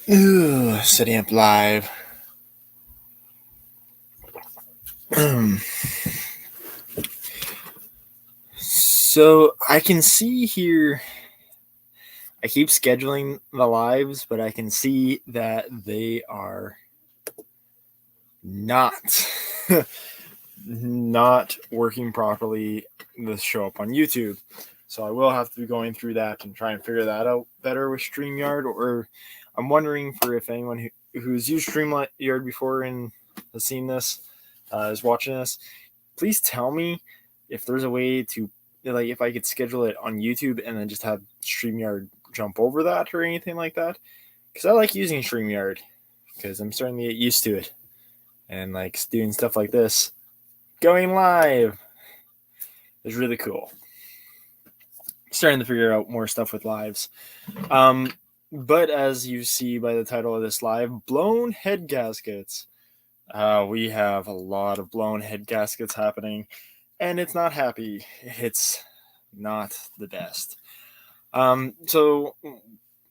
Setting up live. So I can see here, I keep scheduling the lives, but I can see that they are not not working properly to show up on YouTube. So I will have to be going through that and try and figure that out better with StreamYard. Or I'm wondering for if anyone who's used StreamYard before and has seen this, is watching this, please tell me if there's a way to, like, if I could schedule it on YouTube and then just have StreamYard jump over that or anything like that. Because I like using StreamYard because I'm starting to get used to it. And like doing stuff like this, going live is really cool. Starting to figure out more stuff with lives. But as you see by the title of this live, blown head gaskets. We have a lot of blown head gaskets happening, and it's not happy. It's not the best. So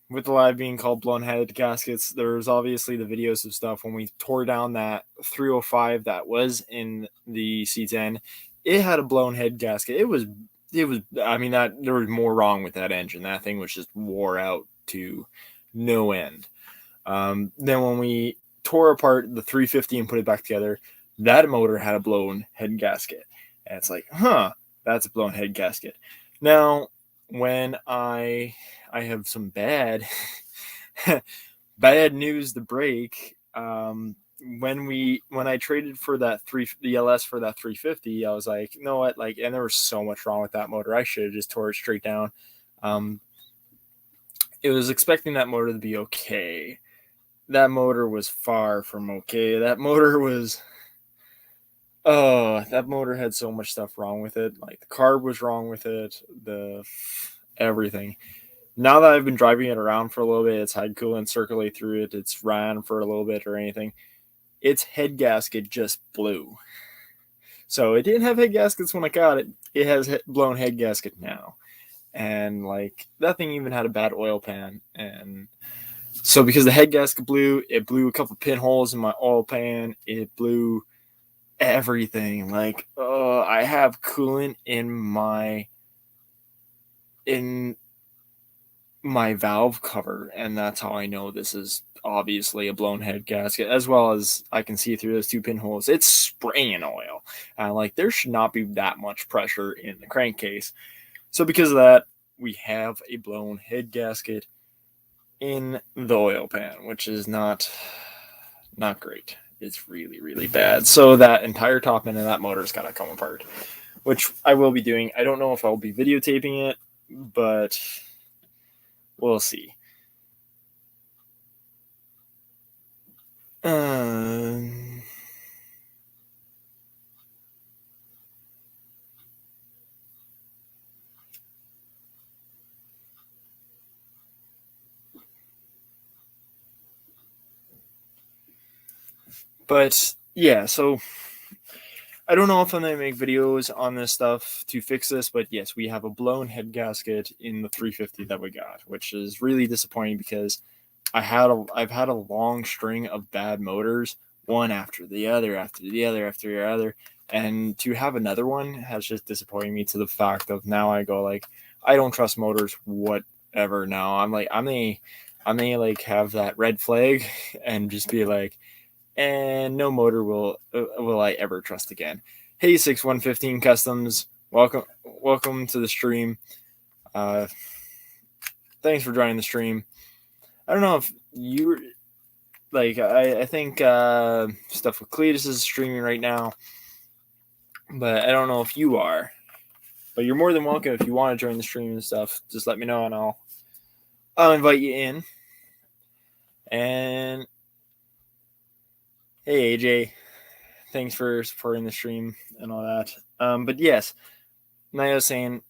with the live being called blown head gaskets, there's obviously the videos of stuff when we tore down that 305 that was in the C10. It had a blown head gasket. It was I mean, that there was more wrong with that engine. That thing was just wore out to no end. Then when we tore apart the 350 and put it back together, that motor had a blown head gasket. And it's like, that's a blown head gasket. Now, when I have some bad bad news to break, when I traded for that the LS for that 350, I was like, you know what, like, and there was so much wrong with that motor. I should have just tore it straight down. It was expecting that motor to be okay. That motor was far from okay. That motor had so much stuff wrong with it. Like the carb was wrong with it, everything. Now that I've been driving it around for a little bit, it's had coolant circulate through it, it's ran for a little bit or anything, its head gasket just blew. So it didn't have head gaskets when I got it. It has blown head gasket now. And like that thing even had a bad oil pan. And so because the head gasket blew, it blew a couple pinholes in my oil pan. It blew everything. Like, I have coolant in my valve cover, and that's how I know this is obviously a blown head gasket, as well as I can see through those two pinholes. It's spraying oil. Like, there should not be that much pressure in the crankcase. So because of that, we have a blown head gasket in the oil pan, which is not great. It's really, really bad. So that entire top end of that motor's got to come apart, which I will be doing. I don't know if I'll be videotaping it, but we'll see. But yeah, so I don't know if I'm going to make videos on this stuff to fix this, but yes, we have a blown head gasket in the 350 that we got, which is really disappointing because I've had a long string of bad motors, one after the other, after the other, after the other, and to have another one has just disappointed me to the fact of now I go like, I don't trust motors whatever now. I may like have that red flag and just be like, and no motor will I ever trust again. Hey, 6115 Customs, welcome to the stream. Thanks for joining the stream. I don't know if you like. I think stuff with Cletus is streaming right now, but I don't know if you are. But you're more than welcome if you want to join the stream and stuff. Just let me know and I'll invite you in. And hey, AJ, thanks for supporting the stream and all that. But yes, like I was saying,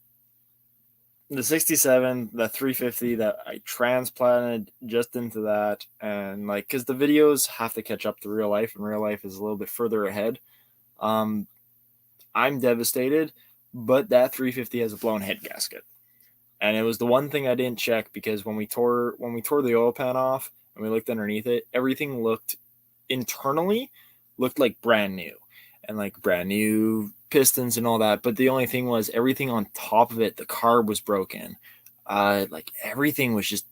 the 67, the 350 that I transplanted just into that, and like, because the videos have to catch up to real life, and real life is a little bit further ahead. I'm devastated, but that 350 has a blown head gasket, and it was the one thing I didn't check because when we tore the oil pan off and we looked underneath it, everything looked internally looked like brand new, and like brand new pistons and all that. But the only thing was everything on top of it, the carb was broken. Like everything was just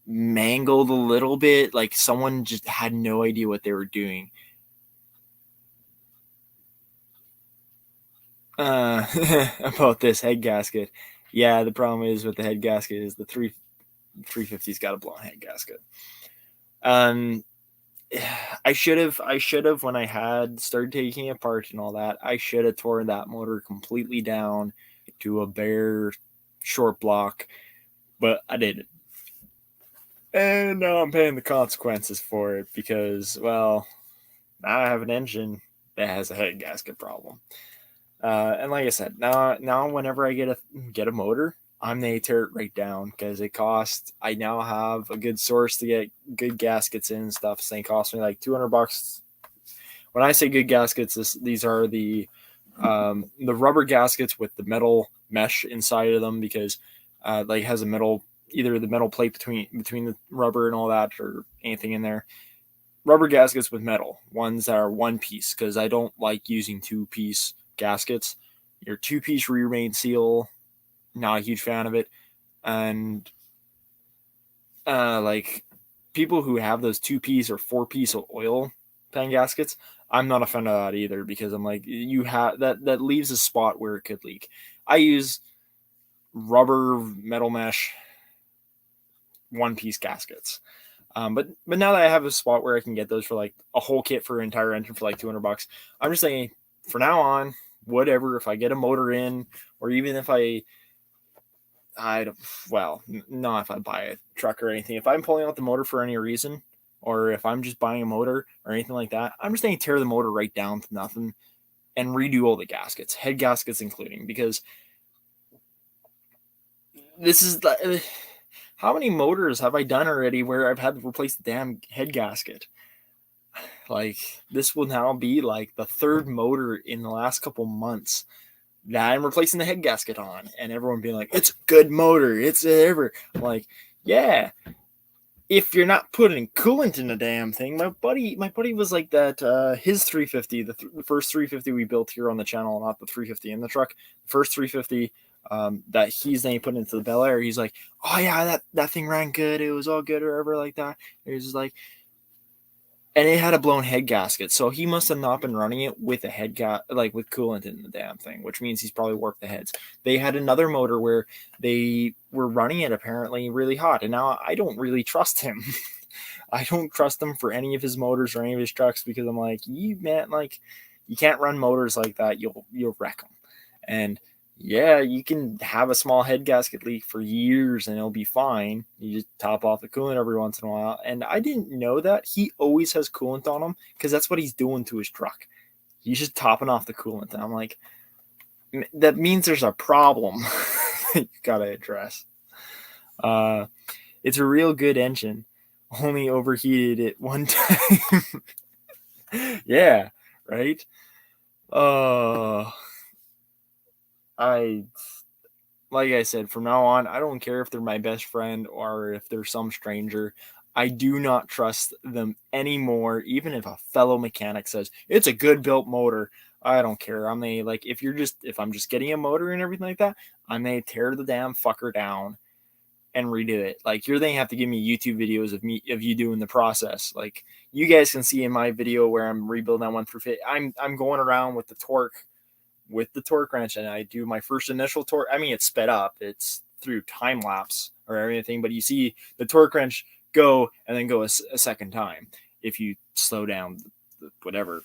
mangled a little bit. Like someone just had no idea what they were doing. About this head gasket. Yeah, the problem is with the head gasket is the 350's got a blown head gasket. Um, I should have when I had started taking it apart and all that. I should have torn that motor completely down to a bare short block, but I didn't. And now I'm paying the consequences for it because, well, now I have an engine that has a head gasket problem. And like I said, now whenever I get a motor, I'm gonna tear it right down because it costs. I now have a good source to get good gaskets in and stuff. So it cost me like $200. When I say good gaskets, these are the rubber gaskets with the metal mesh inside of them because like has a metal, either the metal plate between the rubber and all that or anything in there. Rubber gaskets with metal ones that are one piece because I don't like using two-piece gaskets. Your two-piece rear main seal, not a huge fan of it. And like people who have those two-piece or four-piece oil pan gaskets, I'm not a fan of that either because I'm like, you have that leaves a spot where it could leak. I use rubber metal mesh one-piece gaskets. But now that I have a spot where I can get those for like a whole kit for an entire engine for like $200, I'm just saying for now on, whatever. If I get a motor in, or even if not if I buy a truck or anything. If I'm pulling out the motor for any reason, or if I'm just buying a motor or anything like that, I'm just going to tear the motor right down to nothing and redo all the gaskets, head gaskets including, because this is the. How many motors have I done already where I've had to replace the damn head gasket? Like, this will now be like the third motor in the last couple months that I'm replacing the head gasket on, and everyone being like, "It's a good motor, it's ever." I'm like, yeah, if you're not putting coolant in the damn thing. My buddy was like that. His 350, the first 350 we built here on the channel, not the 350 in the truck, the first 350 that he's then put into the Bel Air. He's like, "Oh yeah, that thing ran good. It was all good," or whatever like that. It was just like, and it had a blown head gasket, so he must have not been running it with a like with coolant in the damn thing, which means he's probably warped the heads. They had another motor where they were running it apparently really hot, and now I don't really trust him. I don't trust him for any of his motors or any of his trucks because I'm like, you man, like you can't run motors like that. You'll wreck them. And yeah, you can have a small head gasket leak for years and it'll be fine. You just top off the coolant every once in a while. And I didn't know that. He always has coolant on him because that's what he's doing to his truck. He's just topping off the coolant. And I'm like, that means there's a problem you gotta address. It's a real good engine. Only overheated it one time. Yeah, right? Uh, I like I said, from now on, I don't care if they're my best friend or if they're some stranger. I do not trust them anymore, even if a fellow mechanic says it's a good built motor. I don't care. If I'm just getting a motor and everything like that, I may tear the damn fucker down and redo it. Like you're gonna have to give me YouTube videos of you doing the process. Like you guys can see in my video where I'm rebuilding that one through fit. I'm going around with the torque wrench, and I do my first initial torque. I mean, it's sped up. It's through time lapse or everything, but you see the torque wrench go and then go a second time if you slow down whatever.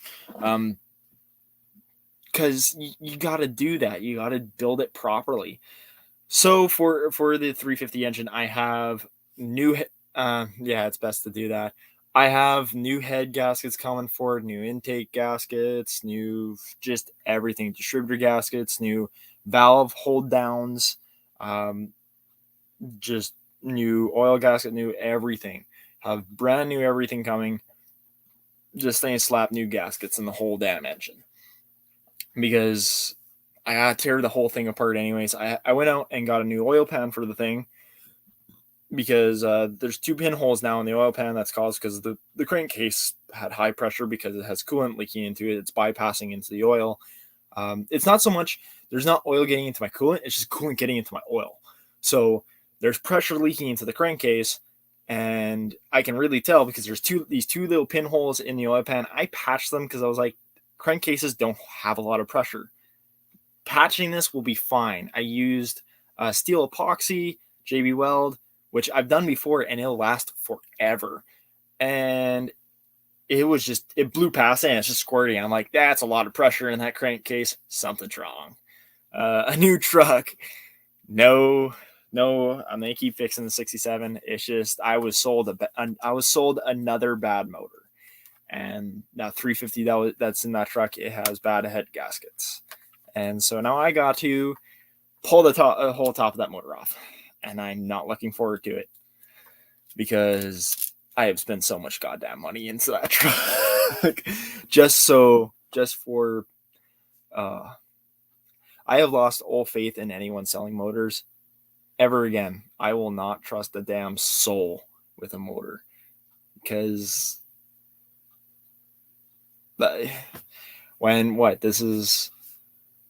Because you got to do that. You got to build it properly. So for the 350 engine, I have new. Yeah, it's best to do that. I have new head gaskets coming for it, new intake gaskets, new just everything, distributor gaskets, new valve hold downs, just new oil gasket, new everything. Have brand new everything coming. Just saying, slap new gaskets in the whole damn engine because I gotta tear the whole thing apart anyways. I went out and got a new oil pan for the thing, because there's 2 pinholes now in the oil pan. That's caused because the crankcase had high pressure because it has coolant leaking into it. It's bypassing into the oil. It's not so much there's not oil getting into my coolant, it's just coolant getting into my oil. So there's pressure leaking into the crankcase, and I can really tell because there's these two little pinholes in the oil pan. I patched them because I was like, crankcases don't have a lot of pressure. Patching this will be fine. I used steel epoxy, JB Weld, which I've done before, and it'll last forever. And it blew past it, and it's just squirting. I'm like, that's a lot of pressure in that crankcase. Something's wrong. A new truck. No, I'm gonna keep fixing the 67. It's just I was sold another bad motor, and now 350 that's in that truck. It has bad head gaskets, and so now I got to pull the whole top of that motor off, and I'm not looking forward to it because I have spent so much goddamn money into that truck just for I have lost all faith in anyone selling motors ever again. I will not trust a damn soul with a motor because this is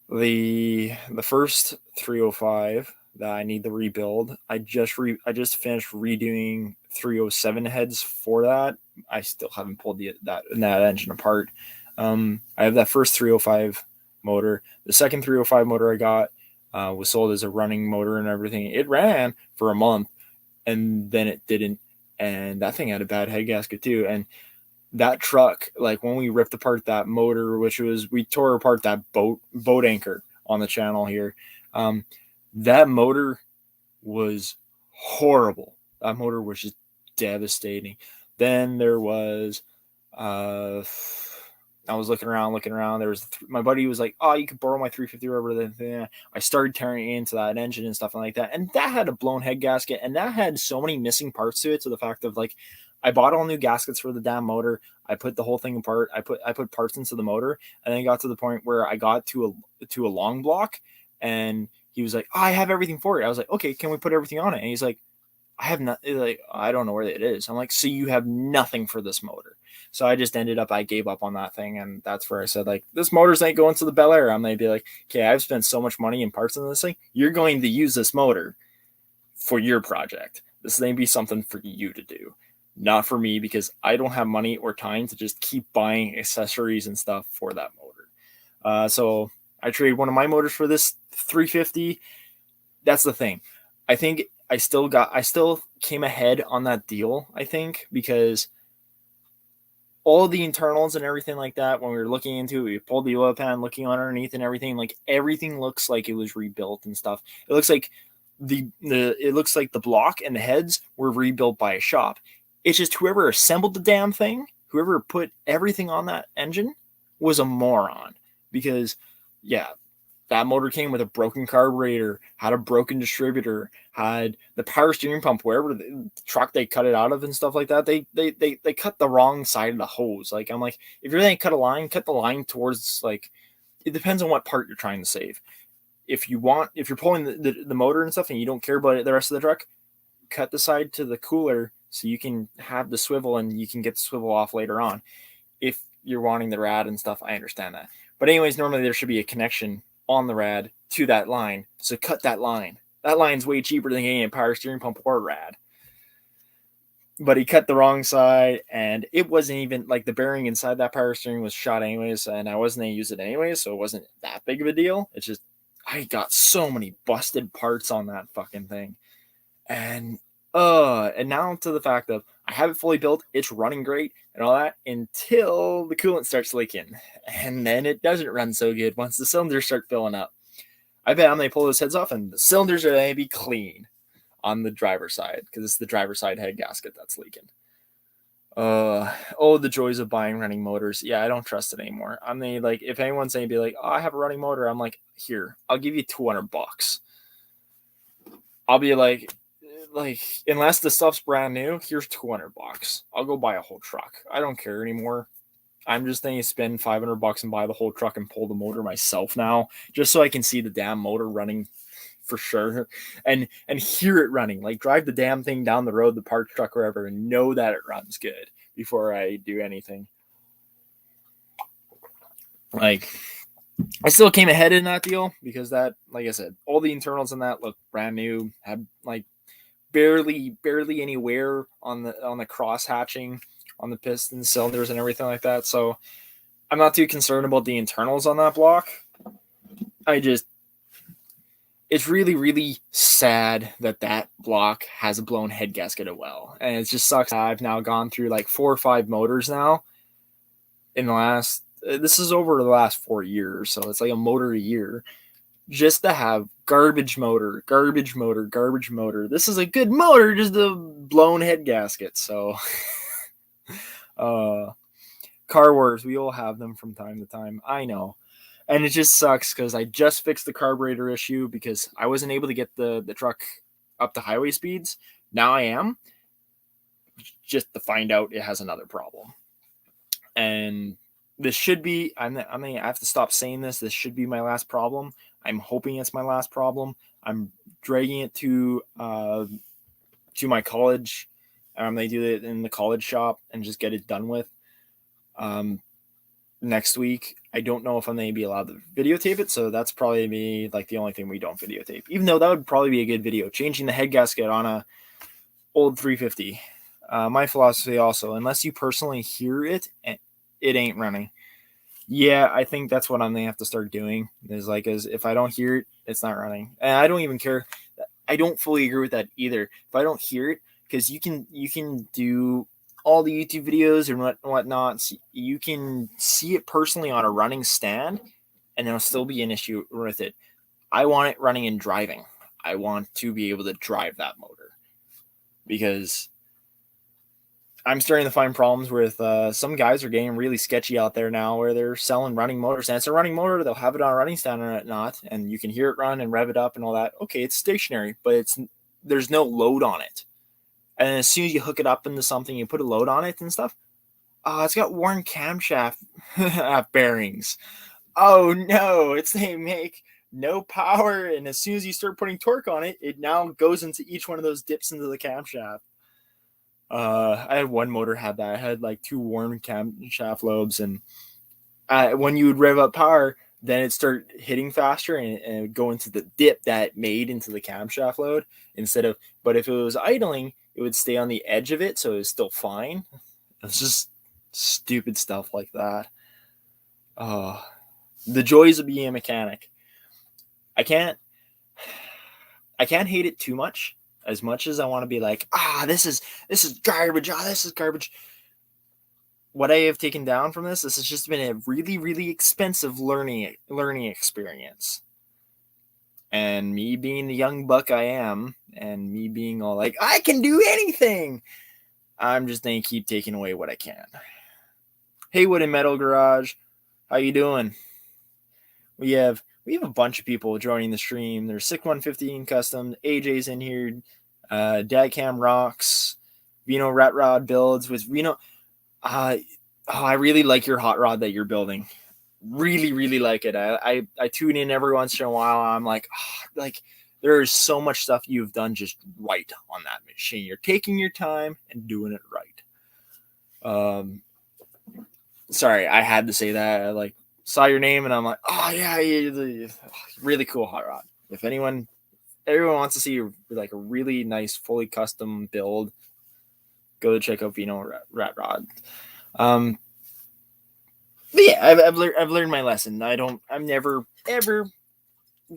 the first 305 that I need to rebuild. I just finished redoing 307 heads for that. I still haven't pulled that engine apart. I have that first 305 motor. The second 305 motor I got was sold as a running motor and everything. It ran for a month, and then it didn't. And that thing had a bad head gasket too. And that truck, like when we ripped apart that motor, we tore apart that boat anchor on the channel here. That motor was horrible. That motor was just devastating. Then there was, I was looking around. There was my buddy was like, "Oh, you could borrow my 350 or whatever." I started tearing into that engine and stuff like that, and that had a blown head gasket, and that had so many missing parts to it. To the fact of like, I bought all new gaskets for the damn motor. I put the whole thing apart. I put parts into the motor, and then I got to the point where I got to a long block, and he was like, "Oh, I have everything for it." I was like, "Okay, can we put everything on it?" And he's like, "I have not. Like, I don't know where it is." I'm like, "So you have nothing for this motor?" So I just I gave up on that thing, and that's where I said, like, this motor's ain't going to the Bel Air. I'm gonna be like, "Okay, I've spent so much money and parts on this thing. You're going to use this motor for your project. This may be something for you to do, not for me, because I don't have money or time to just keep buying accessories and stuff for that motor." So I traded one of my motors for this 350. That's the thing. I think I still came ahead on that deal, I think, because all the internals and everything like that, when we were looking into it, we pulled the oil pan, looking underneath and everything, like everything looks like it was rebuilt and stuff. It looks like the block and the heads were rebuilt by a shop. It's just whoever assembled the damn thing, whoever put everything on that engine was a moron. Because, yeah, that motor came with a broken carburetor, had a broken distributor, had the power steering pump, wherever the truck they cut it out of and stuff like that. They cut the wrong side of the hose. Like, I'm like, if you're going to cut the line towards, like, it depends on what part you're trying to save. If you're pulling the motor and stuff and you don't care about the rest of the truck, cut the side to the cooler so you can have the swivel and you can get the swivel off later on. If you're wanting the rad and stuff, I understand that. But anyways, normally there should be a connection on the rad to that line. So cut that line. That line's way cheaper than getting a power steering pump or rad. But he cut the wrong side, and it wasn't even like the bearing inside that power steering was shot anyways, and I wasn't going to use it anyways, so it wasn't that big of a deal. It's just I got so many busted parts on that fucking thing. And now to the fact of I have it fully built, it's running great and all that until the coolant starts leaking. And then it doesn't run so good once the cylinders start filling up. I bet I'm going to pull those heads off and the cylinders are going to be clean on the driver's side because it's the driver's side head gasket that's leaking. The joys of buying running motors. Yeah, I don't trust it anymore. I mean, like, if anyone's saying, be like, "Oh, I have a running motor," I'm like, "Here, I'll give you $200. I'll be like, unless the stuff's brand new, here's $200. I'll go buy a whole truck. I don't care anymore. I'm just thinking spend $500 and buy the whole truck and pull the motor myself now, just so I can see the damn motor running for sure, and hear it running. Like drive the damn thing down the road, the park truck, wherever, and know that it runs good before I do anything. Like I still came ahead in that deal because that, like I said, all the internals in that look brand new. Had like barely any wear on the cross hatching, on the piston cylinders and everything like that. So I'm not too concerned about the internals on that block. It's really sad that block has a blown head gasket as well. And it just sucks. I've now gone through like 4 or 5 motors now in the last, this is over the last 4 years. So it's like a motor a year just to have garbage motor. This is a good motor, just a blown head gasket. So, car wars, we all have them from time to time. I know. And it just sucks because I just fixed the carburetor issue because I wasn't able to get the truck up to highway speeds. Now I am, just to find out it has another problem. And this should be, I have to stop saying this. This should be my last problem. I'm hoping it's my last problem. I'm dragging it to my college. They do it in the college shop and just get it done with. Next week, I don't know if I'm going to be allowed to videotape it, so that's probably me, like the only thing we don't videotape. Even though that would probably be a good video, changing the head gasket on a old 350. My philosophy also, unless you personally hear it, it ain't running. Yeah, I think that's what I'm going to have to start doing. Is if I don't hear it, it's not running. And I don't even care. I don't fully agree with that either. If I don't hear it, because you can do all the YouTube videos and whatnot, so you can see it personally on a running stand, and there'll still be an issue with it. I want it running and driving. I want to be able to drive that motor because I'm starting to find problems with some guys are getting really sketchy out there now where they're selling running motors. And it's a running motor. They'll have it on a running stand or not, and you can hear it run and rev it up and all that. Okay, it's stationary, but there's no load on it. And as soon as you hook it up into something, you put a load on it and stuff. It's got worn camshaft bearings. Oh no, they make no power. And as soon as you start putting torque on it, it now goes into each one of those dips into the camshaft. I had one motor had that. I had like 2 worn camshaft lobes, and when you would rev up power, then it start hitting faster and it would go into the dip that made into the camshaft load but if it was idling, it would stay on the edge of it, so it was still fine. It's just stupid stuff like that. The joys of being a mechanic. I can't hate it too much as I want to be like, this is garbage. This is garbage. What I have taken down from this has just been a really expensive learning experience. And me being the young buck I am, and me being all like, I can do anything, I'm just going to keep taking away what I can. Hey, Wood and Metal Garage, how you doing? We have a bunch of people joining the stream. There's 6115 Custom, AJ's in here, Dadcam Rocks, Vino Rat Rod builds with Vino. I really like your hot rod that you're building. Really like it. I tune in every once in a while. I'm like, there is so much stuff you've done just right on that machine. You're taking your time and doing it right. Sorry, I had to say that. I saw your name and I'm like, yeah, really cool hot rod. If everyone wants to see like a really nice fully custom build, go check out Vino Rat Rod. But yeah, I've learned my lesson. I'm never ever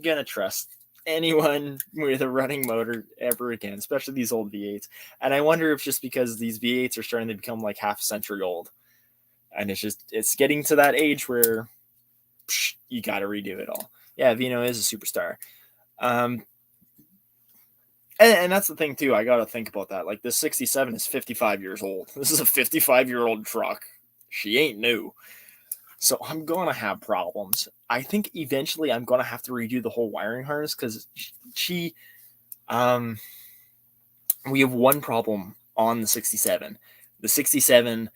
gonna trust anyone with a running motor ever again, especially these old V8s. And I wonder if just because these V8s are starting to become like half a century old, and it's getting to that age where you got to redo it all. Yeah, Vino is a superstar. And that's the thing too. I got to think about that. Like, this 67 is 55 years old. This is a 55-year-old truck. She ain't new. So I'm going to have problems. I think eventually I'm going to have to redo the whole wiring harness because we have one problem on the 67. The 67,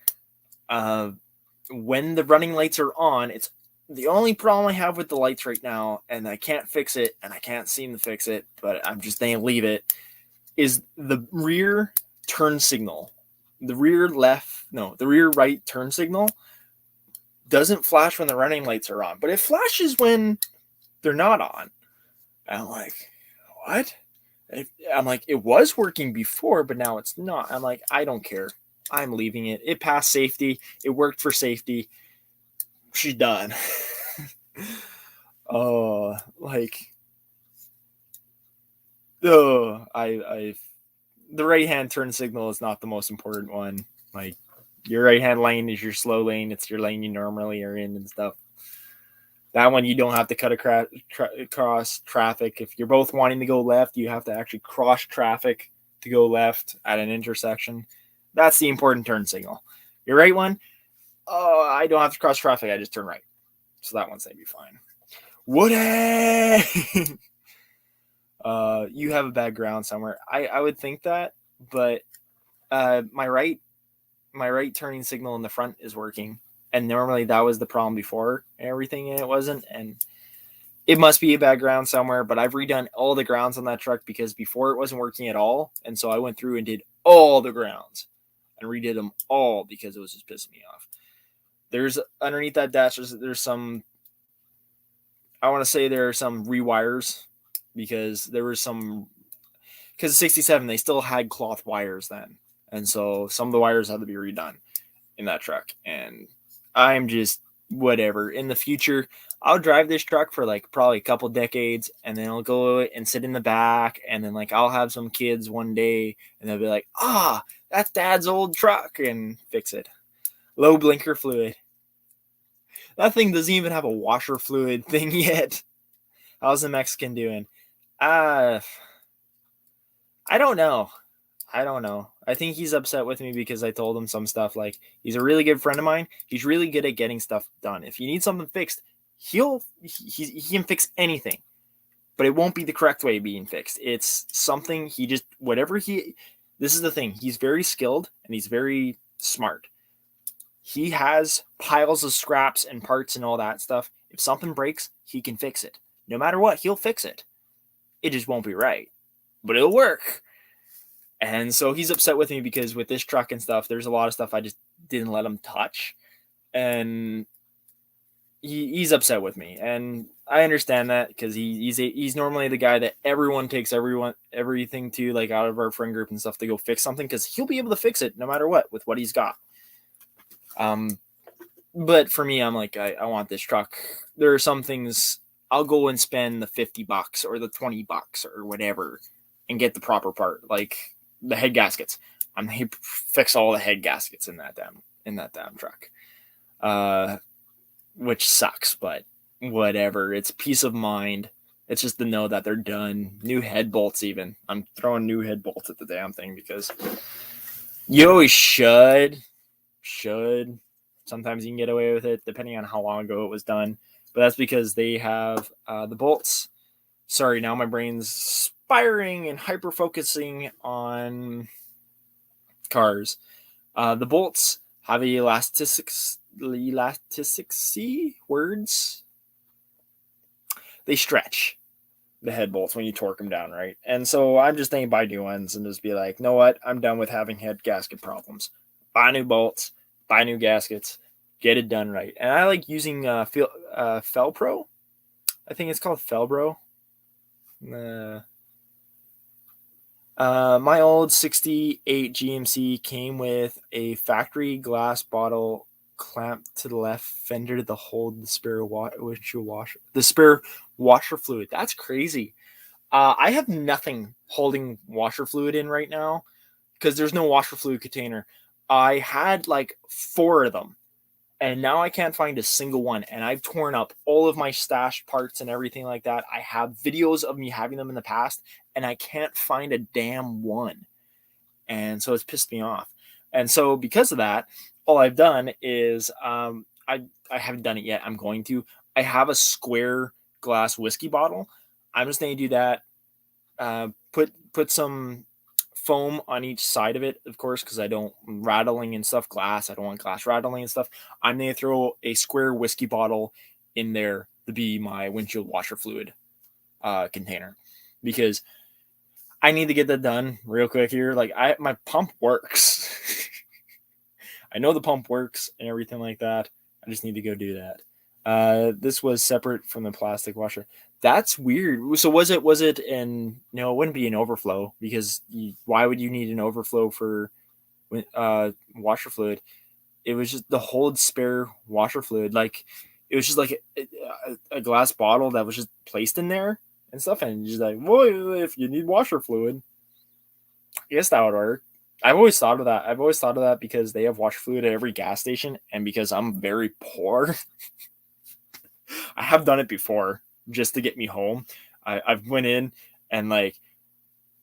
when the running lights are on, The only problem I have with the lights right now, and I can't fix it, and I can't seem to fix it, but I'm just going to leave it, is the rear turn signal. The rear right turn signal doesn't flash when the running lights are on, but it flashes when they're not on. And I'm like, what? I'm like, it was working before, but now it's not. I'm like, I don't care. I'm leaving it. It passed safety. It worked for safety. She's done. Oh, like, I the right hand turn signal is not the most important one. Like, your right hand lane is your slow lane. It's your lane you normally are in and stuff. That one you don't have to cut across traffic. If you're both wanting to go left, you have to actually cross traffic to go left at an intersection. That's the important turn signal. Your right one, oh, I don't have to cross traffic. I just turn right. So that one's going to be fine. Woody! You have a bad ground somewhere. I would think that, but my right turning signal in the front is working. And normally that was the problem before everything, and it wasn't. And it must be a bad ground somewhere, but I've redone all the grounds on that truck because before it wasn't working at all. And so I went through and did all the grounds and redid them all because it was just pissing me off. There's underneath that dash, there's some, I want to say there are some rewires because there was some, because 67, they still had cloth wires then. And so some of the wires had to be redone in that truck. And I'm just whatever. In the future, I'll drive this truck for like probably a couple decades, and then I'll go and sit in the back, and then like I'll have some kids one day, and they'll be like, that's Dad's old truck, and fix it. Low blinker fluid. That thing doesn't even have a washer fluid thing yet. How's the Mexican doing? I don't know. I think he's upset with me because I told him some stuff. Like, he's a really good friend of mine. He's really good at getting stuff done. If you need something fixed, he can fix anything, but it won't be the correct way being fixed. It's something this is the thing. He's very skilled and he's very smart. He has piles of scraps and parts and all that stuff. If something breaks, he can fix it. No matter what, he'll fix it. It just won't be right, but it'll work. And so he's upset with me because with this truck and stuff, there's a lot of stuff I just didn't let him touch. And he's upset with me. And I understand that because he's normally the guy that everyone takes everything to, like, out of our friend group and stuff to go fix something because he'll be able to fix it no matter what with what he's got. But for me, I'm like, I want this truck. There are some things I'll go and spend the $50 or the $20 or whatever and get the proper part. Like the head gaskets. I'm gonna fix all the head gaskets in that damn truck. Which sucks, but whatever. It's peace of mind. It's just to know that they're done. New head bolts even. I'm throwing new head bolts at the damn thing because you always should. Sometimes you can get away with it depending on how long ago it was done. But that's because they have the bolts. Sorry, now my brain's spiring and hyper-focusing on cars. The bolts have elasticity words. They stretch the head bolts when you torque them down, right? And so I'm just thinking buy new ones and just be like, know what? I'm done with having head gasket problems. Buy new bolts, buy new gaskets, get it done right. And I like using Felpro. I think it's called Felbro. My old 68 GMC came with a factory glass bottle clamped to the left fender to hold the spare washer fluid. That's crazy. I have nothing holding washer fluid in right now because there's no washer fluid container. I had like 4 of them, and now I can't find a single one. And I've torn up all of my stashed parts and everything like that. I have videos of me having them in the past, and I can't find a damn one. And so it's pissed me off. And so because of that, all I've done is I haven't done it yet. I'm going to. I have a square glass whiskey bottle. I'm just going to do that. Put some foam on each side of it, of course, because I don't rattling and stuff glass. I don't want glass rattling and stuff. I'm going to throw a square whiskey bottle in there to be my windshield washer fluid container, because I need to get that done real quick here. Like my pump works. I know the pump works and everything like that. I just need to go do that. This was separate from the plastic washer. That's weird. So was it in, no, it wouldn't be an overflow, because why would you need an overflow for washer fluid? It was just the whole spare washer fluid. Like, it was just like a glass bottle that was just placed in there and stuff. And just like, well, if you need washer fluid, I guess that would work. I've always thought of that because they have washer fluid at every gas station, and because I'm very poor, I have done it before just to get me home. I've went in and like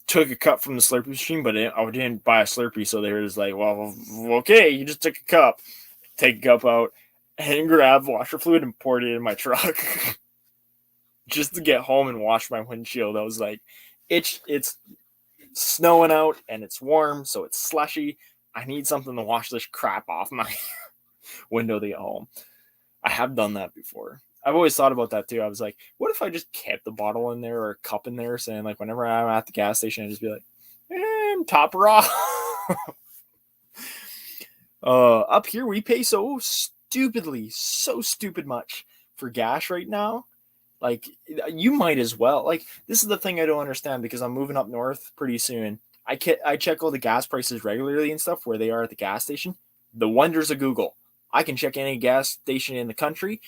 took a cup from the Slurpee machine, but I didn't buy a Slurpee, so they were just like, well, okay, you just took a cup. Take a cup out and grab washer fluid and poured it in my truck just to get home and wash my windshield. I was like, it's snowing out and it's warm, so it's slushy. I need something to wash this crap off my window to get home. I have done that before. I've always thought about that too. I was like, what if I just kept the bottle in there or a cup in there, saying like, whenever I'm at the gas station, I just be like, top her off. Up here we pay so stupid much for gas right now. Like, you might as well. Like, this is the thing I don't understand, because I'm moving up north pretty soon. I check all the gas prices regularly and stuff, where they are at the gas station. The wonders of Google. I can check any gas station in the country,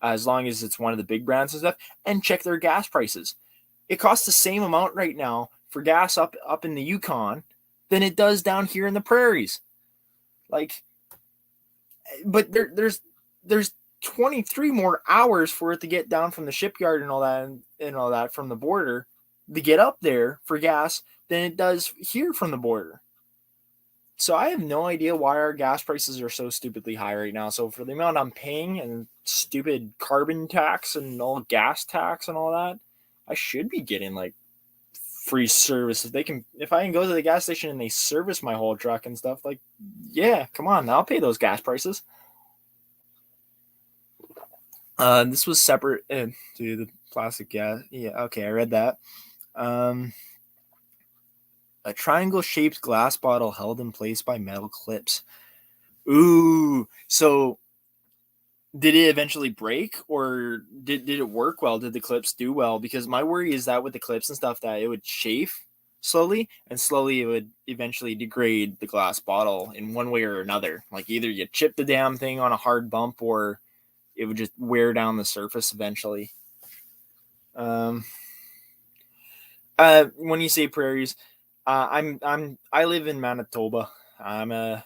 as long as it's one of the big brands and stuff, and check their gas prices. It costs the same amount right now for gas up in the Yukon than it does down here in the prairies. Like, but there's 23 more hours for it to get down from the shipyard and all that from the border to get up there for gas than it does here from the border. So I have no idea why our gas prices are so stupidly high right now. So for the amount I'm paying and stupid carbon tax and all gas tax and all that, I should be getting like free service. If I can go to the gas station and they service my whole truck and stuff, like, yeah, come on, I'll pay those gas prices. This was separate to the plastic gas. Yeah, okay, I read that. A triangle-shaped glass bottle held in place by metal clips. Ooh, so did it eventually break, or did it work well? Did the clips do well? Because my worry is that with the clips and stuff, that it would chafe slowly, and slowly it would eventually degrade the glass bottle in one way or another. Like, either you chip the damn thing on a hard bump, or it would just wear down the surface eventually. When you say prairies, I live in Manitoba. I'm a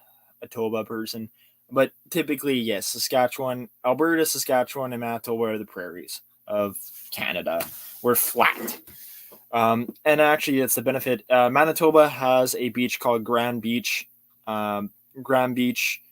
Toba person, but typically, yes, Saskatchewan, Alberta, Saskatchewan, and Manitoba are the prairies of Canada. We're flat. And actually, it's the benefit. Manitoba has a beach called Grand Beach. Grand Beach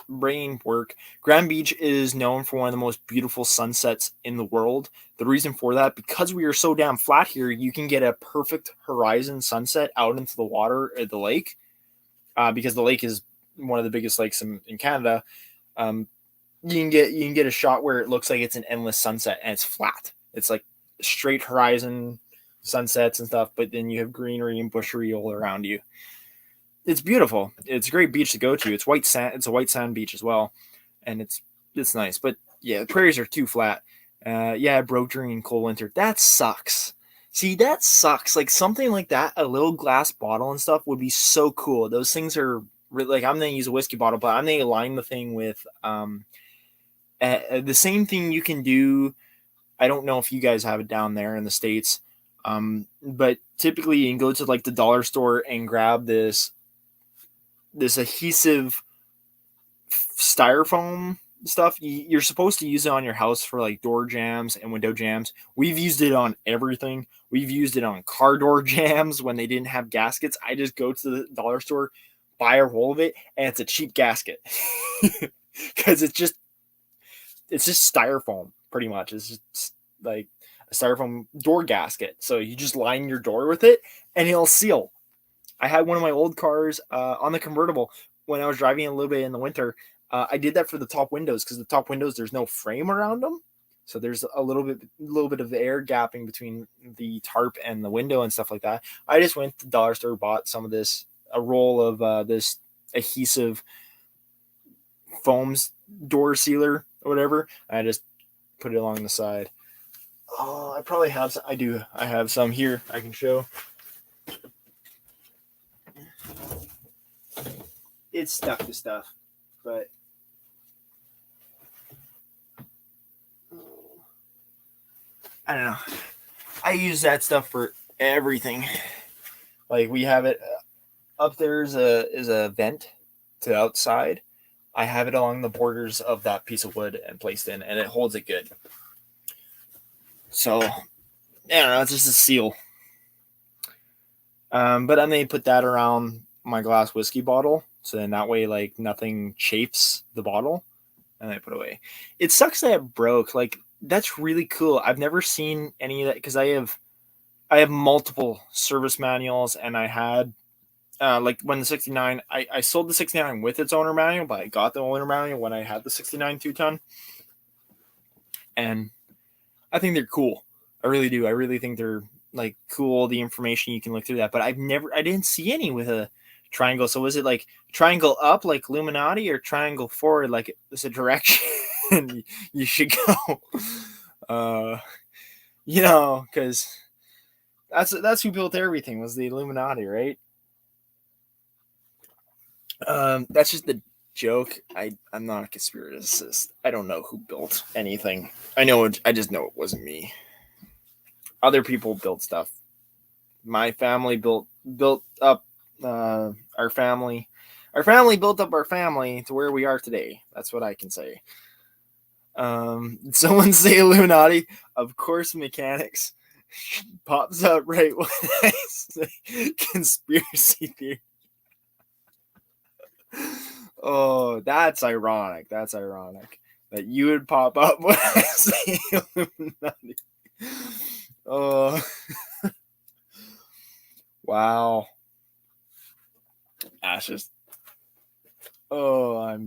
brain work. Grand Beach is known for one of the most beautiful sunsets in the world. The reason for that, because we are so damn flat here, you can get a perfect horizon sunset out into the water at the lake. Because the lake is one of the biggest lakes in Canada. You can get a shot where it looks like it's an endless sunset, and it's flat. It's like straight horizon sunsets and stuff, but then you have greenery and bushery all around you. It's beautiful. It's a great beach to go to. It's white sand. It's a white sand beach as well, and it's nice. But yeah, the prairies are too flat. It broke during cold winter. That sucks. See, that sucks. Like, something like that, a little glass bottle and stuff would be so cool. Those things are really, like, I'm gonna use a whiskey bottle, but I'm gonna line the thing with the same thing you can do. I don't know if you guys have it down there in the States, but typically you can go to like the dollar store and grab this adhesive styrofoam stuff. You're supposed to use it on your house for like door jams and window jams. We've used it on everything. We've used it on car door jams when they didn't have gaskets. I just go to the dollar store, buy a roll of it, and it's a cheap gasket. Because it's just styrofoam, pretty much. It's just like a styrofoam door gasket. So you just line your door with it and it'll seal. I had one of my old cars on the convertible. when I was driving a little bit in the winter, I did that for the top windows because the top windows there's no frame around them, so there's a little bit of air gapping between the tarp and the window and stuff like that. I just went to the dollar store, bought some of this, a roll of this adhesive foams door sealer or whatever. I just put it along the side. Oh, I probably have some. I do. I have some here I can show. It's stuck to stuff, but I don't know. I use that stuff for everything. Like we have it up there is a vent to outside. I have it along the borders of that piece of wood and placed in, and it holds it good. So, I don't know, it's just a seal. But I may put that around my glass whiskey bottle, so then that way, like, nothing chafes the bottle, and I put it away. It sucks that it broke. Like, that's really cool. I've never seen any of that because I have multiple service manuals, and I had like when the 69, I sold the 69 with its owner manual, but I got the owner manual when I had the 69 2-ton, and I think they're cool. I really do. I really think they're like cool. The information you can look through that, but I didn't see any with a triangle. So was it like triangle up like Illuminati or triangle forward like it's a direction you should go? Because that's who built everything was the Illuminati, right? That's just the joke. I'm not a conspiracist. I don't know who built anything. I just know it wasn't me. Other people built stuff. My family built up our family. Our family built up our family to where we are today. That's what I can say. Someone say Illuminati. Of course, mechanics pops up right when I say conspiracy theory. Oh, that's ironic. That's ironic that you would pop up when I say Illuminati. Oh, wow. That's just. Oh,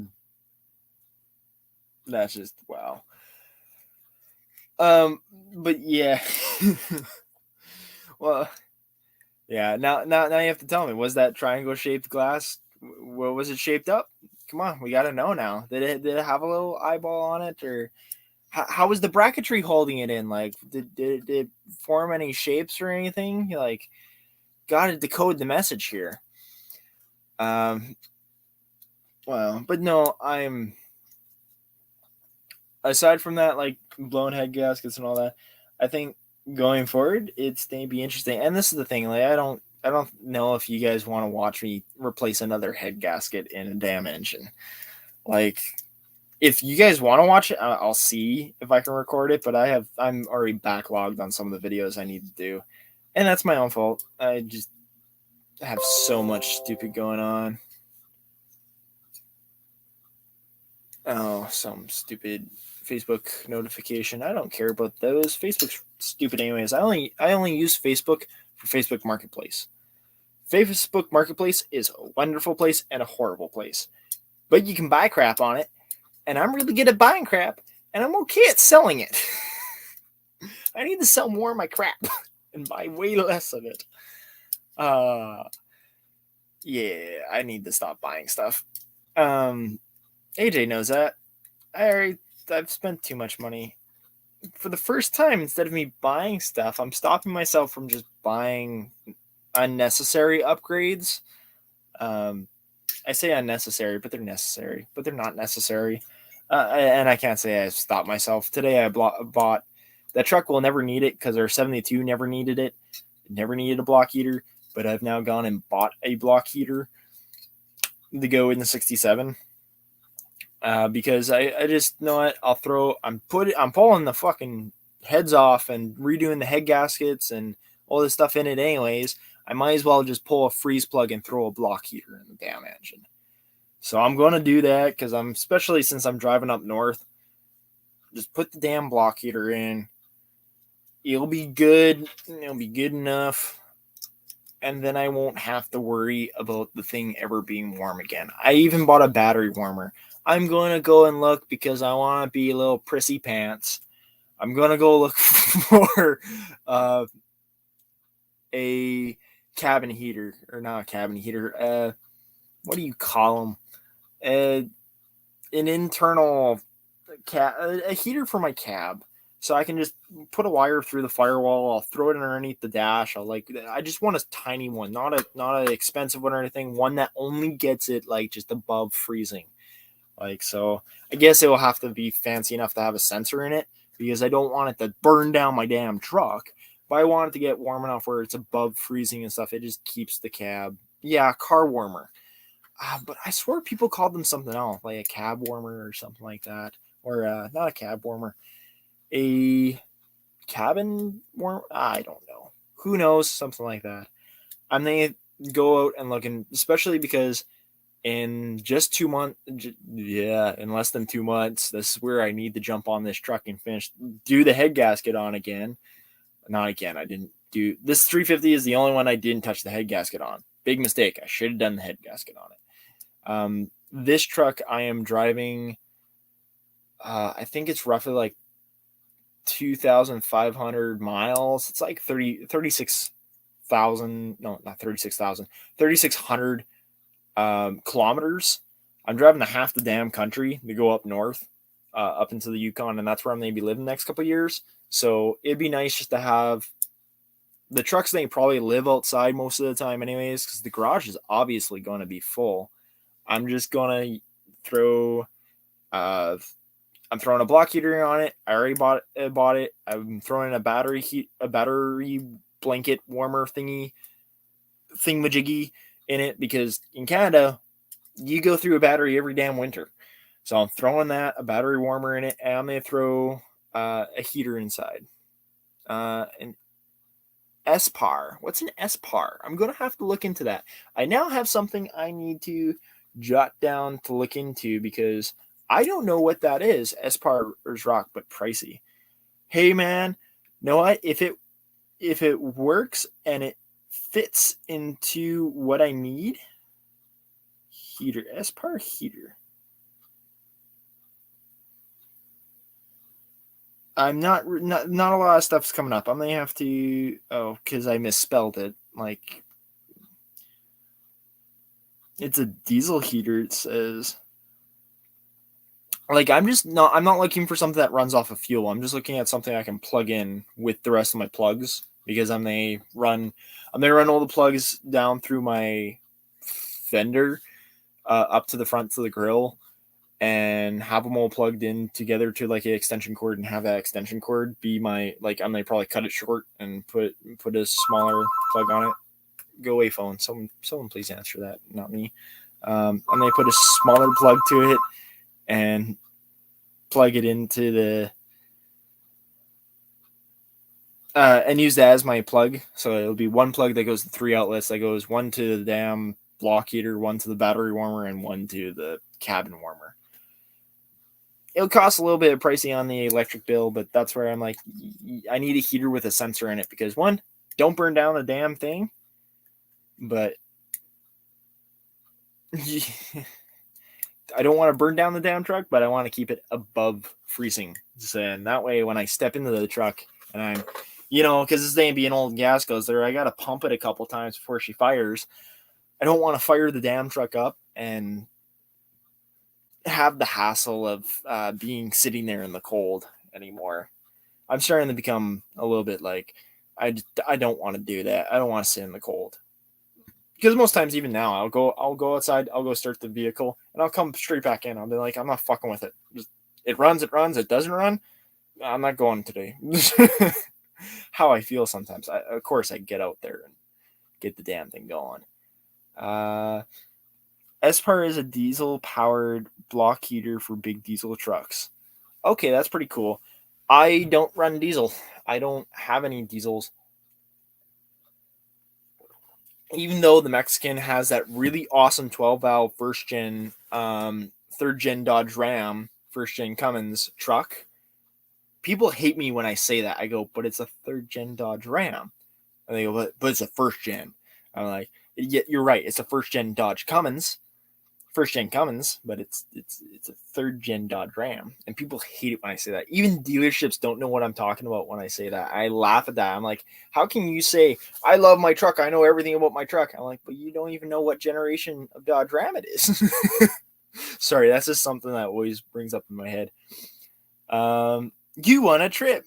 That's just wow. But yeah. Well, yeah. Now you have to tell me. Was that triangle shaped glass? What was it shaped up? Come on, we got to know now. Did it have a little eyeball on it, or how was the bracketry holding it in? Like, did it form any shapes or anything? Like, got to decode the message here. Well, but no, aside from that, like blown head gaskets and all that, I think going forward, it's going to be interesting. And this is the thing, like I don't know if you guys want to watch me replace another head gasket in a damn engine. Like, if you guys want to watch it, I'll see if I can record it. But I'm already backlogged on some of the videos I need to do, and that's my own fault. I just have so much stupid going on. Oh, some stupid Facebook notification. I don't care about those. Facebook's stupid anyways. I only use Facebook for Facebook Marketplace. Facebook Marketplace is a wonderful place and a horrible place. But you can buy crap on it, and I'm really good at buying crap, and I'm okay at selling it. I need to sell more of my crap and buy way less of it. Yeah, I need to stop buying stuff. AJ knows that. I've spent too much money. For the first time, instead of me buying stuff, I'm stopping myself from just buying unnecessary upgrades. I say unnecessary, but they're necessary. But they're not necessary. And I can't say I stopped myself. Today I bought... That truck will never need it because our 72 never needed it. It never needed a block heater. But I've now gone and bought a block heater to go in the 67. Because I just know what I'm pulling the fucking heads off and redoing the head gaskets and all this stuff in it anyways. I might as well just pull a freeze plug and throw a block heater in the damn engine. So I'm going to do that because especially since I'm driving up north, just put the damn block heater in. It'll be good. It'll be good enough. and then I won't have to worry about the thing ever being warm again. I even bought a battery warmer. I'm going to go and look because I want to be a little prissy pants. I'm going to go look for a cabin heater, or not a cabin heater. What do you call them? An internal a heater for my cab. So I can just put a wire through the firewall. I'll throw it underneath the dash. I just want a tiny one, not an expensive one or anything. One that only gets it like just above freezing. Like, so I guess it will have to be fancy enough to have a sensor in it, because I don't want it to burn down my damn truck. But I want it to get warm enough where it's above freezing and stuff. It just keeps the cab. Yeah, car warmer. But I swear people called them something else, like a cab warmer or something like that. Or not a cab warmer. A cabin warmer? I don't know. Who knows? Something like that. I'm going to go out and look, and especially because in just 2 months, in less than 2 months, this is where I need to jump on this truck and do the head gasket on again. Not again. I didn't do this. 350 is the only one I didn't touch the head gasket on. Big mistake. I should have done the head gasket on it. This truck I am driving, I think it's roughly like 2,500 miles. It's like 36,000. No, not 36,000. 3,600 kilometers. I'm driving to half the damn country to go up north, up into the Yukon, and that's where I'm going to be living the next couple of years. So it'd be nice just to have the trucks. They probably live outside most of the time anyways, because the garage is obviously going to be full. I'm just going to throw I'm throwing a block heater on it. I already bought it. I'm throwing a battery blanket warmer thingamajiggy in it, because in Canada, you go through a battery every damn winter. So I'm throwing a battery warmer in it, and I'm going to throw a heater inside. An SPAR. What's an SPAR? I'm going to have to look into that. I now have something I need to jot down to look into, because I don't know what that is. SPAR's rock, but pricey. Hey man, know what? If it works and it fits into what I need, heater, SPAR heater. I'm not a lot of stuff's coming up. I'm gonna have to because I misspelled it. Like, it's a diesel heater, it says. Like, I'm not looking for something that runs off of fuel. I'm just looking at something I can plug in with the rest of my plugs, because I'm gonna run all the plugs down through my fender up to the front to the grill, and have them all plugged in together to like an extension cord, and have that extension cord be I'm gonna probably cut it short and put a smaller plug on it. Go away, phone. Someone please answer that, not me. I'm gonna put a smaller plug to it and plug it into the and use that as my plug. So it'll be one plug that goes to 3 outlets. That goes one to the damn block heater, one to the battery warmer, and one to the cabin warmer. It'll cost a little bit of pricey on the electric bill, but that's where I'm like, I need a heater with a sensor in it, because one, don't burn down the damn thing, but I don't want to burn down the damn truck, but I want to keep it above freezing. And that way, when I step into the truck and I'm, because this thing being old gas goes there, I got to pump it a couple times before she fires. I don't want to fire the damn truck up and have the hassle of being sitting there in the cold anymore. I'm starting to become a little bit like, I don't want to do that. I don't want to sit in the cold. Because most times, even now, I'll go outside, I'll go start the vehicle, and I'll come straight back in. I'll be like, I'm not fucking with it. It runs, it doesn't run. I'm not going today. How I feel sometimes. Of course, I get out there and get the damn thing going. SPAR is a diesel-powered block heater for big diesel trucks. Okay, that's pretty cool. I don't run diesel. I don't have any diesels. Even though the Mexican has that really awesome 12-valve first-gen, third-gen Dodge Ram, first-gen Cummins truck, people hate me when I say that. I go, but it's a third-gen Dodge Ram. And they go, but it's a first-gen. I'm like, yeah, you're right. It's a first gen Dodge Cummins, but it's a third gen Dodge Ram, and people hate it when I say that. Even dealerships don't know what I'm talking about when I say that. I laugh at that. I'm like, how can you say I love my truck? I know everything about my truck. I'm like, but you don't even know what generation of Dodge Ram it is. Sorry, that's just something that always brings up in my head. You want a trip?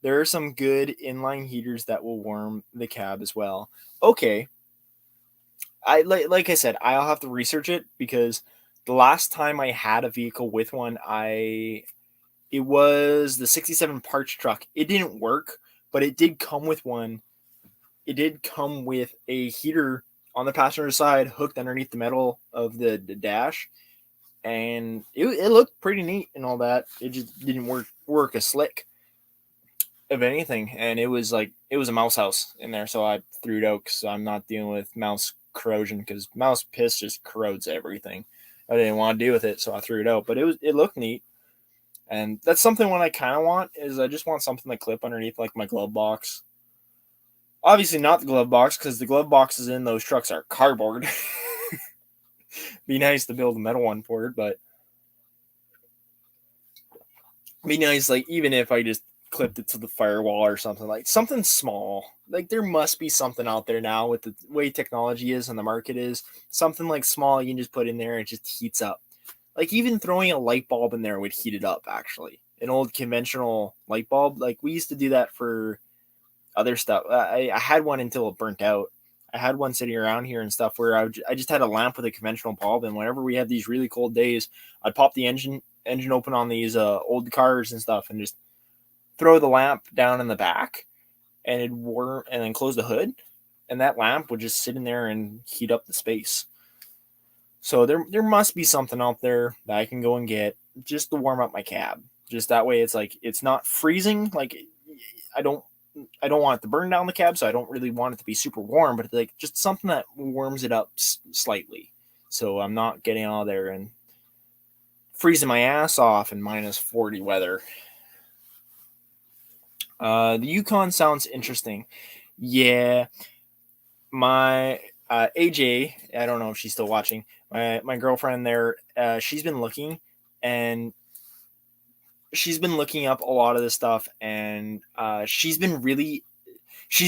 There are some good inline heaters that will warm the cab as well. Okay, like I said, I'll have to research it because the last time I had a vehicle with one, it was the 67 parts truck. It didn't work, but it did come with one. It did come with a heater on the passenger side hooked underneath the metal of the dash, and it looked pretty neat and all that. It just didn't work a slick of anything, and it was a mouse house in there, so I threw it out because I'm not dealing with mouse corrosion because mouse piss just corrodes everything. I didn't want to deal with it, so I threw it out. But it looked neat, and that's something what I kind of want is I just want something to clip underneath like my glove box. Obviously not the glove box because the glove boxes in those trucks are cardboard. Be nice to build a metal one for it, but be nice like even if I just clipped it to the firewall or something, like something small. Like there must be something out there now with the way technology is and the market is, something like small you can just put in there and it just heats up. Like even throwing a light bulb in there would heat it up. Actually, an old conventional light bulb, like we used to do that for other stuff. I had one until it burnt out. I had one sitting around here and stuff where I just had a lamp with a conventional bulb, and whenever we had these really cold days, I'd pop the engine open on these old cars and stuff, and just throw the lamp down in the back, and it'd warm, and then close the hood, and that lamp would just sit in there and heat up the space. So there must be something out there that I can go and get just to warm up my cab. Just that way, it's like it's not freezing. Like I don't I don't want it to burn down the cab, so I don't really want it to be super warm, but like just something that warms it up slightly. So I'm not getting out there and freezing my ass off in -40 weather. The Yukon sounds interesting. Yeah, my AJ, I don't know if she's still watching. My girlfriend there, and she's been looking up a lot of this stuff, and she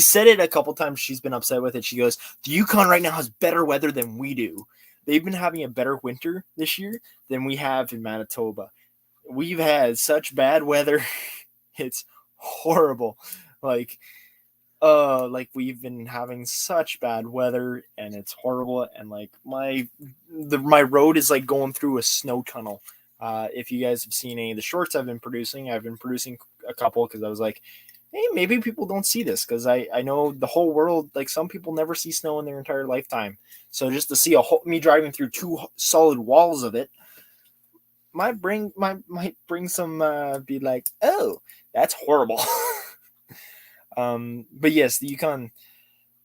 said it a couple times. She's been upset with it. She goes, the Yukon right now has better weather than we do. They've been having a better winter this year than we have in Manitoba. We've had such bad weather. It's horrible. Like we've been having such bad weather and it's horrible. And like my road is like going through a snow tunnel. If you guys have seen any of the shorts I've been producing a couple because I was like, hey, maybe people don't see this because I know the whole world, like some people never see snow in their entire lifetime. So just to see me driving through two solid walls of it might bring some be like, oh, that's horrible. But yes, the Yukon,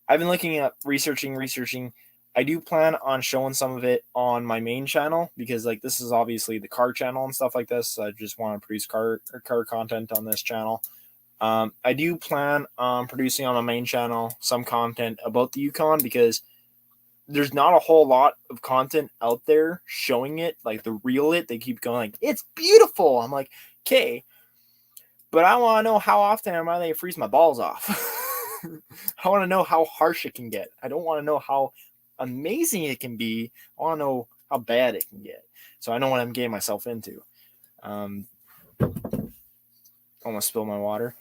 I've been looking up, researching. I do plan on showing some of it on my main channel because like this is obviously the car channel and stuff like this. So I just want to produce car content on this channel. I do plan on producing on my main channel some content about the Yukon because there's not a whole lot of content out there showing it, like the real it. They keep going like, it's beautiful. I'm like, okay, but I want to know how often am I going to freeze my balls off. I want to know how harsh it can get. I don't want to know how amazing it can be. I want to know how bad it can get. So I know what I'm getting myself into. Almost spilled my water.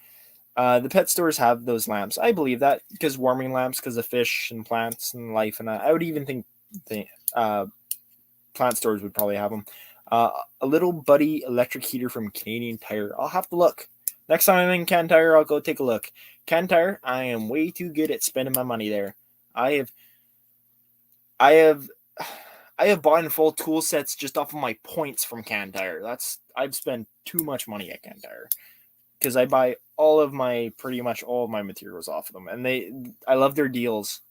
The pet stores have those lamps. I believe that because warming lamps, because of fish and plants and life, and I would even think the plant stores would probably have them. A little buddy electric heater from Canadian Tire. I'll have to look. Next time I'm in Can Tire, I'll go take a look. Can Tire, I am way too good at spending my money there. I have bought full tool sets just off of my points from Can Tire. I've spent too much money at Can Tire. Because I buy pretty much all of my materials off of them, and I love their deals.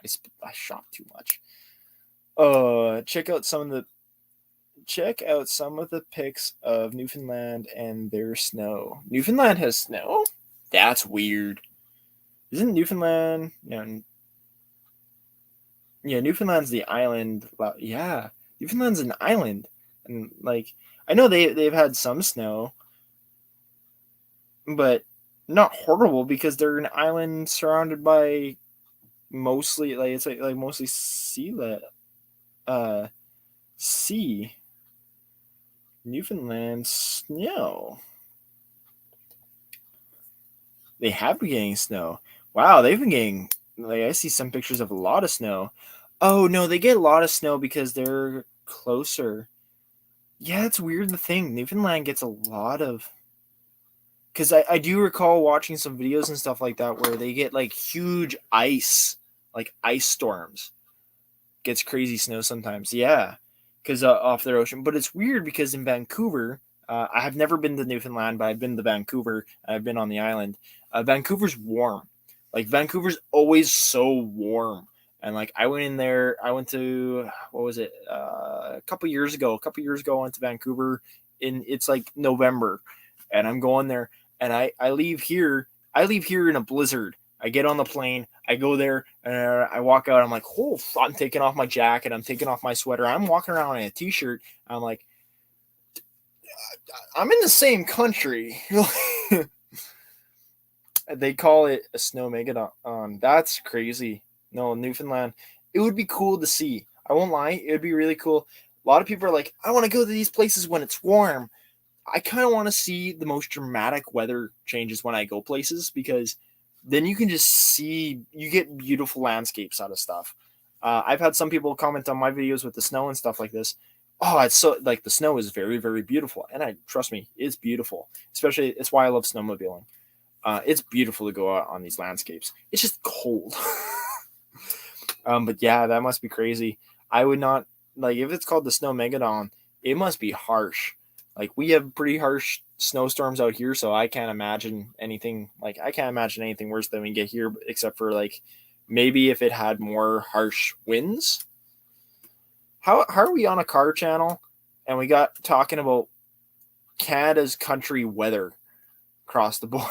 I shop too much. Check out some of the pics of Newfoundland and their snow. Newfoundland has snow? That's weird. Isn't Newfoundland? No. Yeah, Newfoundland's the island. Well, yeah, Newfoundland's an island, and like I know they've had some snow, but not horrible because they're an island surrounded by mostly like it's like mostly uh sea. Newfoundland snow. They have been getting snow. Wow, they've been getting like I see some pictures of a lot of snow. Oh no, they get a lot of snow because they're closer. Yeah, it's weird the thing. Newfoundland gets a lot of because I do recall watching some videos and stuff like that where they get like huge ice, like ice storms. Gets crazy snow sometimes. Yeah, because off their ocean. But it's weird because in Vancouver, I have never been to Newfoundland, but I've been to Vancouver. I've been on the island. Vancouver's warm. Like Vancouver's always so warm. And like I went in there, I went to what was it? A couple years ago. A couple years ago, I went to Vancouver. It's like November, and I'm going there, and I leave here. I leave here in a blizzard. I get on the plane, I go there, and I walk out. I'm like, oh, I'm taking off my jacket. I'm taking off my sweater. I'm walking around in a t-shirt. I'm like, I'm in the same country. They call it a snow megadon. That's crazy. No, Newfoundland. It would be cool to see. I won't lie. It would be really cool. A lot of people are like, I want to go to these places when it's warm. I kind of want to see the most dramatic weather changes when I go places because then you can just see, you get beautiful landscapes out of stuff. I've had some people comment on my videos with the snow and stuff like this. Oh, it's so like the snow is very, very beautiful. And I trust me, it's beautiful. Especially, it's why I love snowmobiling. It's beautiful to go out on these landscapes. It's just cold. But yeah, that must be crazy. I would not like if it's called the snow megadon. It must be harsh. Like we have pretty harsh snowstorms out here, so I can't imagine anything. Like I can't imagine anything worse than we get here, except for like maybe if it had more harsh winds. How are we on a car channel, and we got talking about Canada's country weather across the board?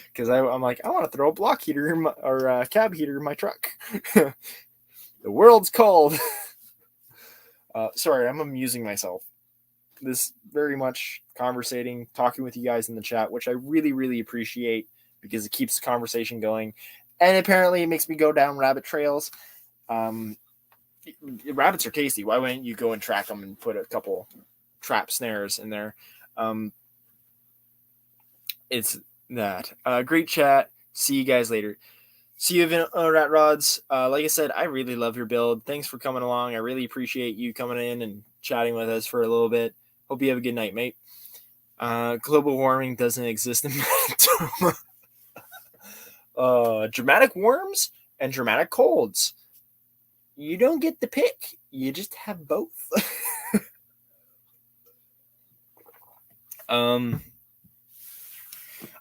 Because I'm like, I want to throw a block heater in my, or a cab heater in my truck. The world's cold. Sorry, I'm amusing myself. This very much conversating, talking with you guys in the chat, which I really, really appreciate because it keeps the conversation going. And apparently it makes me go down rabbit trails. Rabbits are tasty. Why wouldn't you go and track them and put a couple trap snares in there? It's that. Great chat. See you guys later. See you, Rat Rods. Like I said, I really love your build. Thanks for coming along. I really appreciate you coming in and chatting with us for a little bit. Hope you have a good night, mate. Global warming doesn't exist in Manitoba. Dramatic warms and dramatic colds. You don't get to pick. You just have both.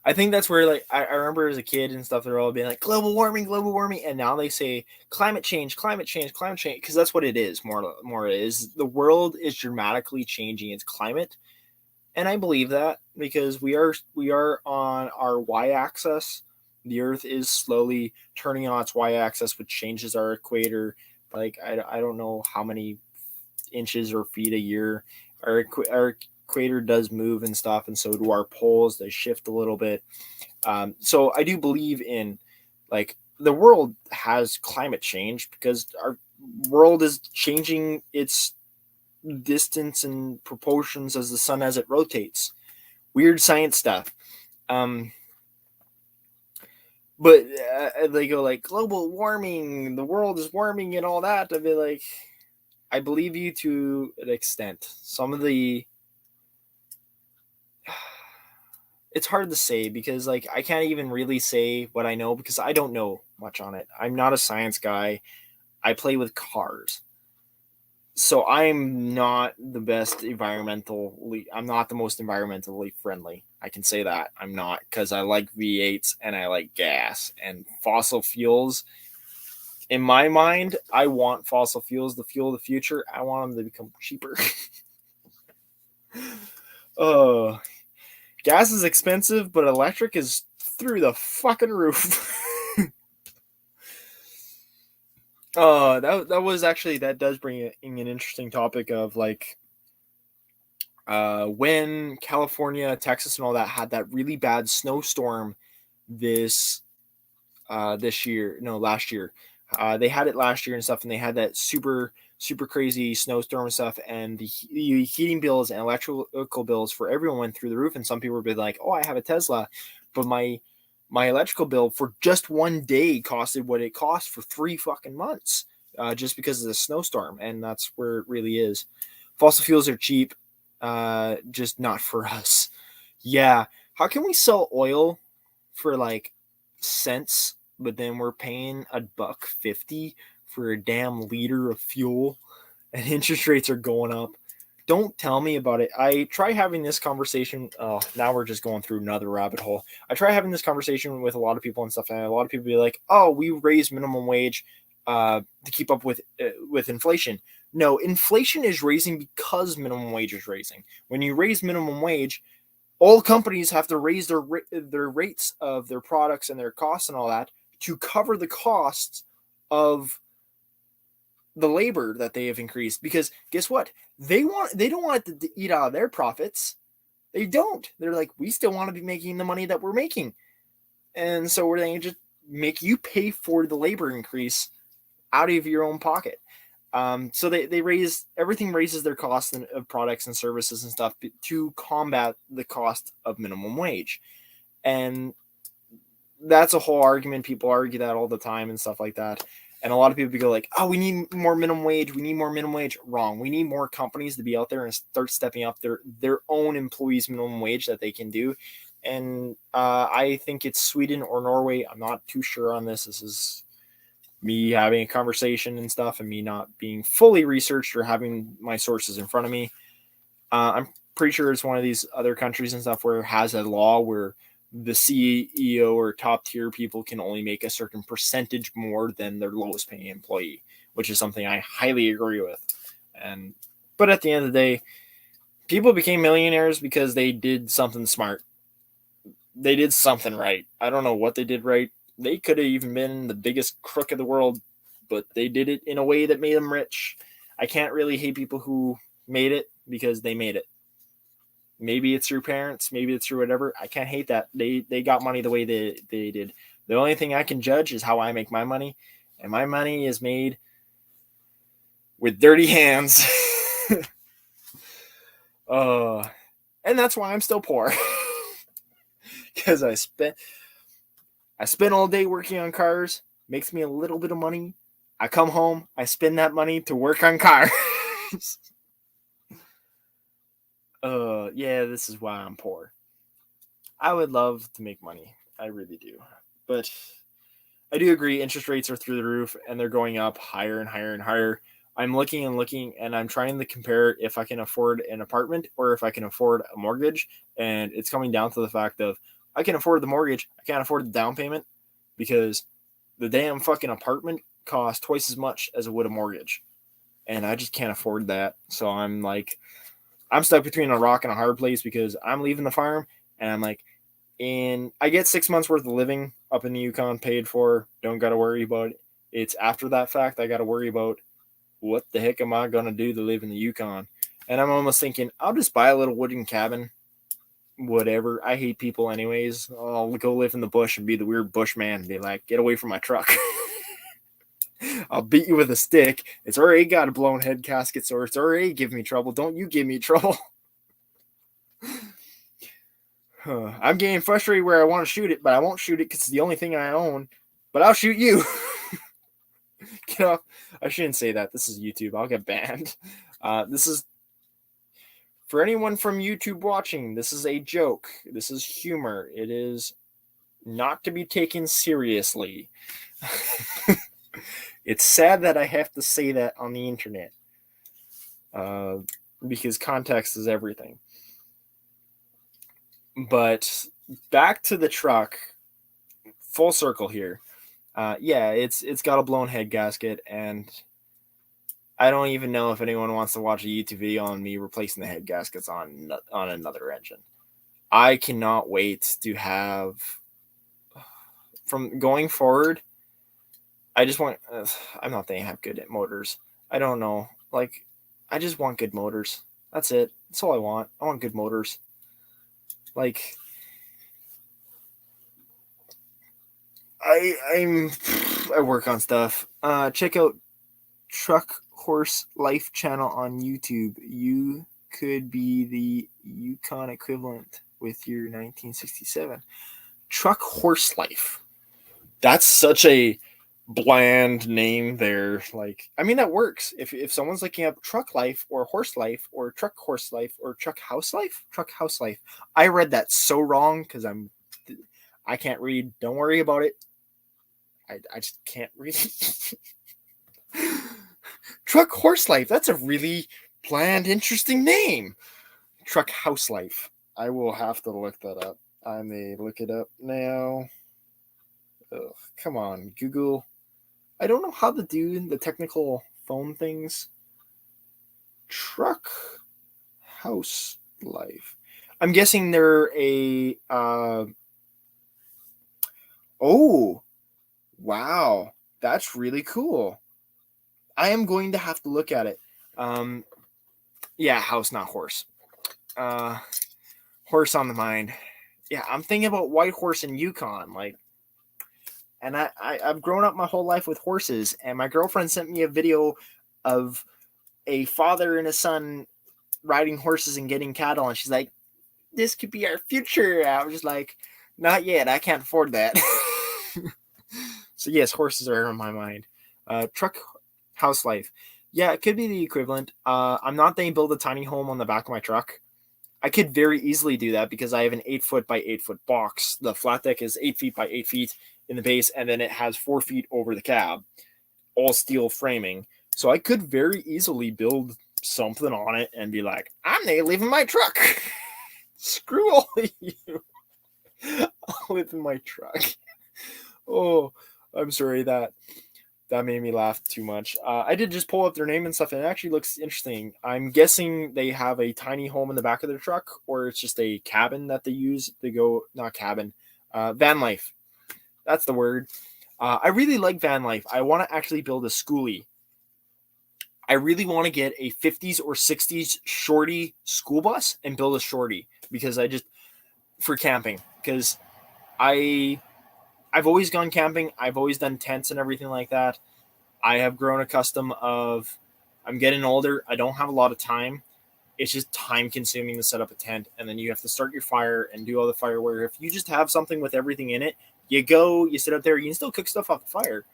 I think that's where like I remember as a kid and stuff, they're all being like global warming, and now they say climate change, because that's what it is. More it is the world is dramatically changing its climate, and I believe that because we are on our y-axis. The Earth is slowly turning on its y-axis, which changes our equator. Like I don't know how many inches or feet a year. Our equator does move and stuff, and so do our poles. They shift a little bit. So I do believe in like the world has climate change because our world is changing its distance and proportions as the sun as it rotates. Weird science stuff. But they go like global warming, the world is warming and all that. I'd be like, I believe you to an extent. Some of the it's hard to say because like I can't even really say what I know because I don't know much on it. I'm not a science guy. I play with cars. So I'm not the best environmentally I'm not the most environmentally friendly. I can say that. I'm not because I like V8s and I like gas and fossil fuels. In my mind, I want fossil fuels, the fuel of the future. I want them to become cheaper. Oh, gas is expensive, but electric is through the fucking roof. That was actually, that does bring in an interesting topic of like when California, Texas, and all that had that really bad snowstorm this this year, no, last year. They had it last year and stuff, and they had that super crazy snowstorm and stuff, and the heating bills and electrical bills for everyone went through the roof. And some people were like, "Oh, I have a Tesla, but my electrical bill for just one day costed what it cost for 3 fucking months, just because of the snowstorm." And that's where it really is. Fossil fuels are cheap, just not for us. Yeah, how can we sell oil for like cents, but then we're paying $1.50 for a damn liter of fuel, and interest rates are going up? Don't tell me about it. I try having this conversation. Oh, now we're just going through another rabbit hole. I try having this conversation with a lot of people and stuff, and a lot of people be like, "Oh, we raise minimum wage to keep up with inflation." No, inflation is raising because minimum wage is raising. When you raise minimum wage, all companies have to raise their rates of their products and their costs and all that to cover the costs of the labor that they have increased. Because guess what? They don't want it to eat out of their profits. They don't. They're like, we still want to be making the money that we're making, and so we're going to just make you pay for the labor increase out of your own pocket. So they raise everything, raises their costs of products and services and stuff to combat the cost of minimum wage. And that's a whole argument. People argue that all the time and stuff like that. And a lot of people go like, "Oh, we need more minimum wage. We need more minimum wage." Wrong. We need more companies to be out there and start stepping up their own employees' minimum wage that they can do. And I think it's Sweden or Norway. I'm not too sure on this. This is me having a conversation and stuff, and me not being fully researched or having my sources in front of me. I'm pretty sure it's one of these other countries and stuff where it has a law where the CEO or top tier people can only make a certain percentage more than their lowest paying employee, which is something I highly agree with. And but at the end of the day, people became millionaires because they did something smart. They did something right. I don't know what they did right. They could have even been the biggest crook of the world, but they did it in a way that made them rich. I can't really hate people who made it because they made it. Maybe it's through parents, maybe it's through whatever. I can't hate that. They got money the way they did. The only thing I can judge is how I make my money, and my money is made with dirty hands. And that's why I'm still poor. Because I spend all day working on cars, makes me a little bit of money. I come home, I spend that money to work on cars. Yeah, this is why I'm poor. I would love to make money. I really do. But I do agree interest rates are through the roof and they're going up higher and higher and higher. I'm looking and I'm trying to compare if I can afford an apartment or if I can afford a mortgage. And it's coming down to the fact of I can afford the mortgage. I can't afford the down payment because the damn fucking apartment costs twice as much as it would a mortgage. And I just can't afford that. So I'm like, I'm stuck between a rock and a hard place because I'm leaving the farm and I'm like, and I get 6 months worth of living up in the Yukon paid for. Don't got to worry about it. It's after that fact I got to worry about what the heck am I going to do to live in the Yukon? And I'm almost thinking I'll just buy a little wooden cabin. Whatever. I hate people anyways. I'll go live in the bush and be the weird bushman and be like, get away from my truck. I'll beat you with a stick. It's already got a blown head gasket, so it's already giving me trouble. Don't you give me trouble. I'm getting frustrated where I want to shoot it, but I won't shoot it because it's the only thing I own. But I'll shoot you. Get off. I shouldn't say that. This is YouTube. I'll get banned. This is for anyone from YouTube watching. This is a joke. This is humor. It is not to be taken seriously. It's sad that I have to say that on the internet because context is everything. But back to the truck, full circle here. Yeah, it's got a blown head gasket, and I don't even know if anyone wants to watch a YouTube video on me replacing the head gaskets on another engine. I cannot wait to have, from going forward, I just want. I'm not that good at motors. I don't know. Like, I just want good motors. That's it. That's all I want. I want good motors. Like, I work on stuff. Check out Truck Horse Life channel on YouTube. You could be the Yukon equivalent with your 1967 Truck Horse Life. That's such a bland name there. Like, I mean, that works. If someone's looking up truck life or horse life or truck horse life or truck house life. I read that so wrong because I can't read. Don't worry about it. I just can't read. Truck horse life. That's a really bland, interesting name. Truck house life. I will have to look that up. I may look it up now. Ugh, come on, Google. I don't know how to do the technical phone things. Truck house life. I'm guessing they're a. Oh, wow, that's really cool. I am going to have to look at it. Yeah, house, not horse. Horse on the mind. Yeah, I'm thinking about white horse and Yukon, like. And I've grown up my whole life with horses, and my girlfriend sent me a video of a father and a son riding horses and getting cattle, and she's like, "This could be our future." I was just like, "Not yet. I can't afford that." So yes, horses are on my mind. Truck house life. Yeah, it could be the equivalent. I'm not going to build a tiny home on the back of my truck. I could very easily do that because I have an 8-foot by 8-foot box. The flat deck is 8 feet by 8 feet in the base, and then it has 4 feet over the cab, all steel framing. So I could very easily build something on it and be like, I'm not leaving my truck. Screw all of you. I'll live in my truck. Oh, I'm sorry that made me laugh too much. I did just pull up their name and stuff, and it actually looks interesting. I'm guessing they have a tiny home in the back of their truck, or it's just a cabin that they use to go, not cabin, van life. That's the word. I really like van life. I want to actually build a schoolie. I really want to get a 50s or 60s shorty school bus and build a shorty because for camping, because I've always gone camping. I've always done tents and everything like that. I have grown accustomed of, I'm getting older. I don't have a lot of time. It's just time consuming to set up a tent. And then you have to start your fire and do all the fire where if you just have something with everything in it, you sit out there, you can still cook stuff off the fire.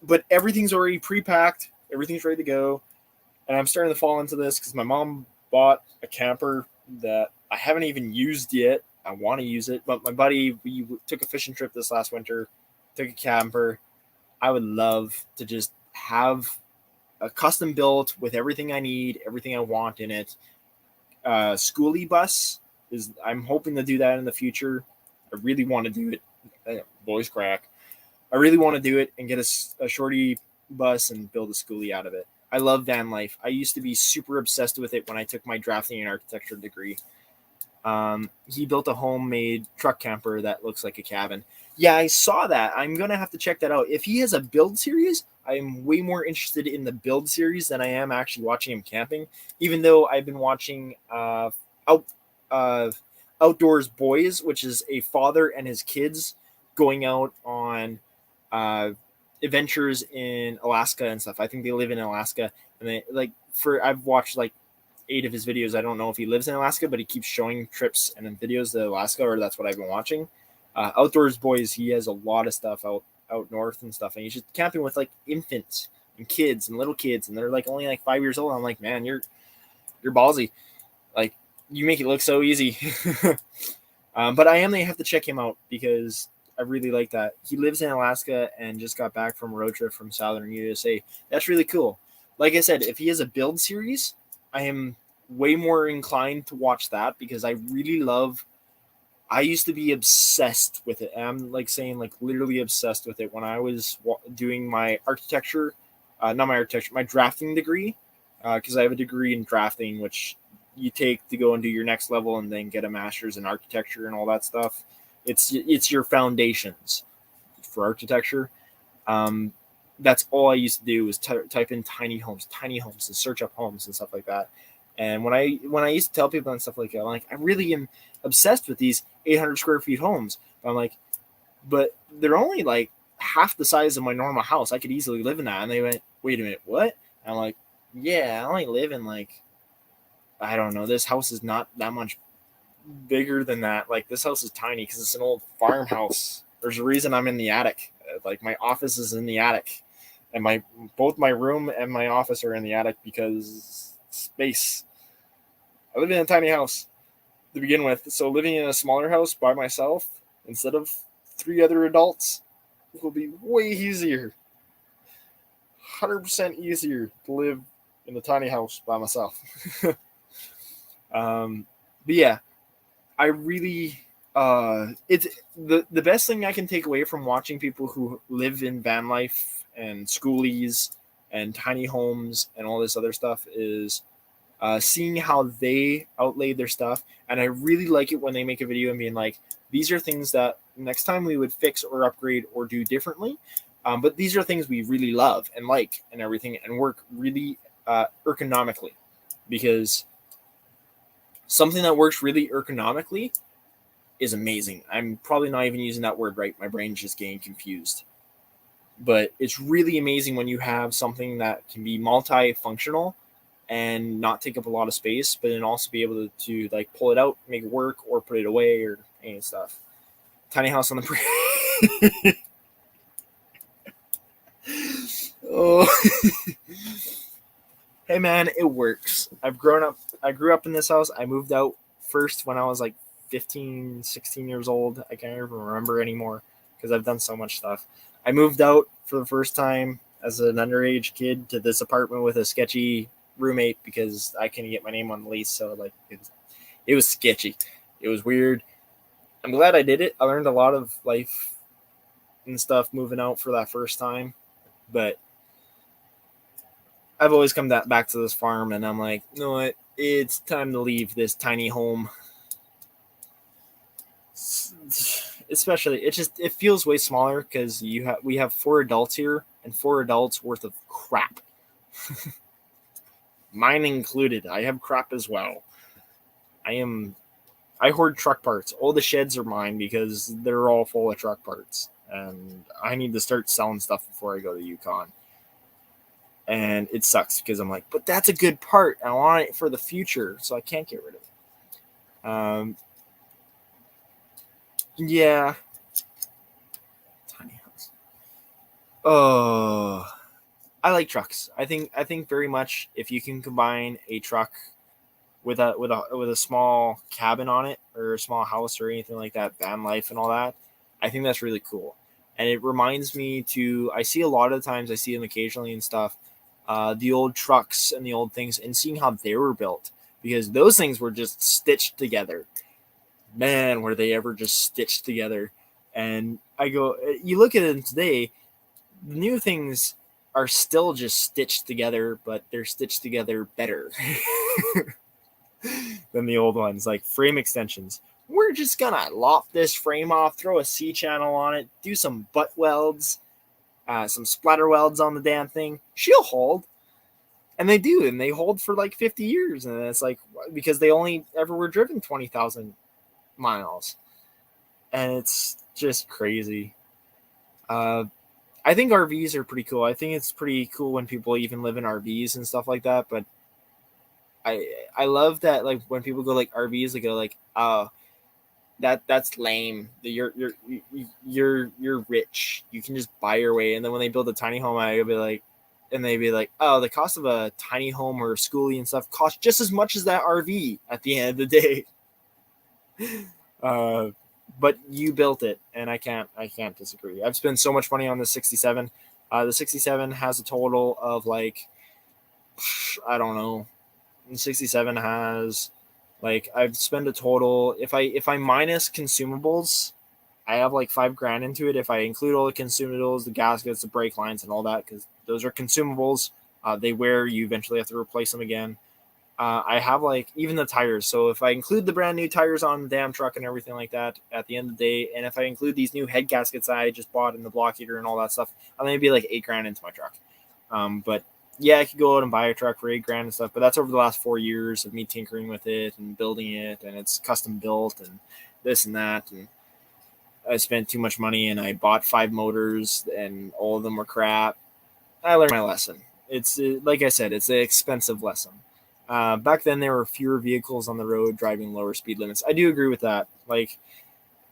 But everything's already pre-packed. Everything's ready to go. And I'm starting to fall into this because my mom bought a camper that I haven't even used yet. I want to use it. But my buddy, we took a fishing trip this last winter, took a camper. I would love to just have a custom built with everything I need, everything I want in it. Schoolie bus I'm hoping to do that in the future. I really want to do it. Voice crack. I really want to do it and get a shorty bus and build a schoolie out of it. I love van life. I used to be super obsessed with it when I took my drafting and architecture degree. He built a homemade truck camper that looks like a cabin. Yeah, I saw that. I'm going to have to check that out. If he has a build series, I'm way more interested in the build series than I am actually watching him camping, even though I've been watching Outdoors Boys, which is a father and his kids going out on adventures in Alaska and stuff. I think they live in Alaska, and I've watched like 8 of his videos. I don't know if he lives in Alaska, but he keeps showing trips and videos to Alaska, or that's what I've been watching. Outdoors Boys, he has a lot of stuff out north and stuff, and he's just camping with like infants and kids and little kids, and they're like only like 5 years old. I'm like, man, you're ballsy. Like, you make it look so easy. But I am gonna have to check him out because I really like that. He lives in Alaska and just got back from a road trip from southern USA. That's really cool. Like I said, if he has a build series, I am way more inclined to watch that because I really love. I used to be obsessed with it. I'm like saying like literally obsessed with it when I was doing my architecture, not my architecture, my drafting degree, because I have a degree in drafting, which you take to go and do your next level and then get a master's in architecture and all that stuff. It's your foundations for architecture. Um, that's all I used to do was type in tiny homes, and search up homes and stuff like that. And when I used to tell people and stuff like that, I'm like, I really am obsessed with these 800 square feet homes. But I'm like, but they're only like half the size of my normal house. I could easily live in that. And they went, wait a minute, what? And I'm like, yeah, I only live in like, I don't know. This house is not that much bigger than that. Like this house is tiny because it's an old farmhouse. There's a reason I'm in the attic. Like my office is in the attic, and both my room and my office are in the attic because space. I live in a tiny house to begin with, so living in a smaller house by myself instead of three other adults will be way easier. 100% easier to live in a tiny house by myself. But yeah, I really it's the best thing I can take away from watching people who live in van life and schoolies and tiny homes and all this other stuff is seeing how they outlay their stuff. And I really like it when they make a video and being like, these are things that next time we would fix or upgrade or do differently. But these are things we really love and like and everything and work really ergonomically, because something that works really ergonomically is amazing. I'm probably not even using that word right. My brain's just getting confused. But it's really amazing when you have something that can be multifunctional and not take up a lot of space, but then also be able to like pull it out, make it work, or put it away or any stuff. Tiny house on the prairie. Oh, hey man, it works. I've grown up. I grew up in this house. I moved out first when I was like 15, 16 years old. I can't even remember anymore because I've done so much stuff. I moved out for the first time as an underage kid to this apartment with a sketchy roommate because I couldn't get my name on the lease. So like it was sketchy. It was weird. I'm glad I did it. I learned a lot of life and stuff moving out for that first time. But I've always come back to this farm and I'm like, you know what? It's time to leave this tiny home. Especially, it feels way smaller because we have 4 adults here and 4 adults worth of crap. Mine included. I have crap as well. I hoard truck parts. All the sheds are mine because they're all full of truck parts. And I need to start selling stuff before I go to Yukon. And it sucks because I'm like, but that's a good part. I want it for the future, so I can't get rid of it. Yeah. Tiny house. Oh, I like trucks. I think very much if you can combine a truck with a small cabin on it or a small house or anything like that, van life and all that, I think that's really cool. And it reminds me to I see a lot of the times I see them occasionally and stuff, the old trucks and the old things and seeing how they were built because those things were just stitched together. Man, were they ever just stitched together? And I go, you look at it today, the new things are still just stitched together, but they're stitched together better than the old ones, like frame extensions. We're just gonna lop this frame off, throw a C channel on it, do some butt welds, some splatter welds on the damn thing. She'll hold. And they do, and they hold for like 50 years. And it's like, because they only ever were driven 20,000 miles. And it's just crazy. I think RVs are pretty cool. I think it's pretty cool when people even live in RVs and stuff like that. But I love that like when people go like RVs, they go like, oh, that's lame. You're rich. You can just buy your way. And then when they build a tiny home, I'll be like, and they'd be like, oh, the cost of a tiny home or a schoolie and stuff costs just as much as that RV at the end of the day. But you built it, and I can't disagree. I've spent so much money on the 67. The 67 has a total of like, I don't know. The 67 has like I've spent a total if I minus consumables, I have like $5,000 into it. If I include all the consumables, the gaskets, the brake lines, and all that, because those are consumables. They wear. You eventually have to replace them again. I have like even the tires. So if I include the brand new tires on the damn truck and everything like that at the end of the day, and if I include these new head gaskets I just bought in the block heater and all that stuff, I'm gonna be like $8,000 into my truck. But yeah, I could go out and buy a truck for $8,000 and stuff, but that's over the last 4 years of me tinkering with it and building it, and it's custom built and this and that, and I spent too much money and I bought 5 motors and all of them were crap. I learned my lesson. It's like I said, it's an expensive lesson. Back then, there were fewer vehicles on the road driving lower speed limits. I do agree with that. Like,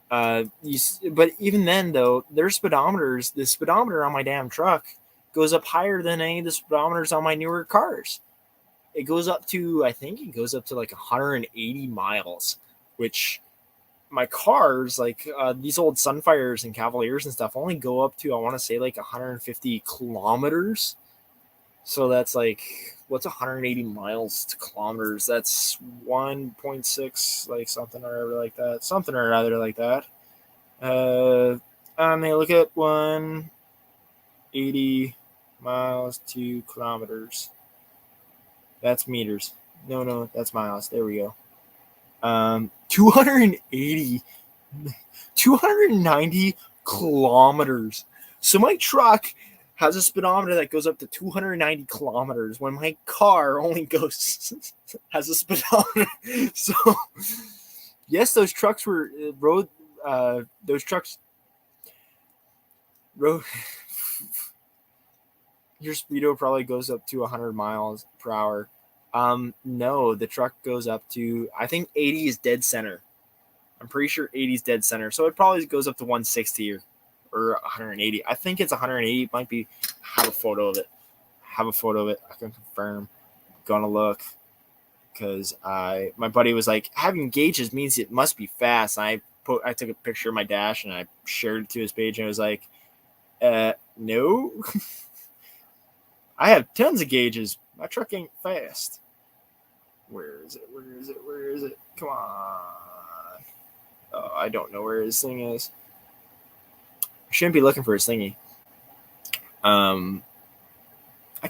but even then, though, there's speedometers. The speedometer on my damn truck goes up higher than any of the speedometers on my newer cars. It goes up to, I think it goes up to like 180 miles, which my cars, like these old Sunfires and Cavaliers and stuff, only go up to, I want to say, like 150 kilometers. So that's like, what's 180 miles to kilometers? That's 1.6, like something or other like that. Something or other like that. I may look at 180 miles to kilometers. That's meters. No, that's miles. There we go. 280, 290 kilometers. So my truck has a speedometer that goes up to 290 kilometers when my car only goes has a speedometer. So yes, those trucks were road. Those trucks road. Your speedo probably goes up to 100 miles per hour. No, the truck goes up to, I think 80 is dead center. I'm pretty sure 80 is dead center. So it probably goes up to 160 or 180. I think it's 180. It might be. Have a photo of it. I can confirm. Gonna look because my buddy was like, having gauges means it must be fast. And I took a picture of my dash and I shared it to his page and I was like, no. I have tons of gauges. My truck ain't fast. Where is it? Come on. Oh, I don't know where his thing is. Shouldn't be looking for his thingy. I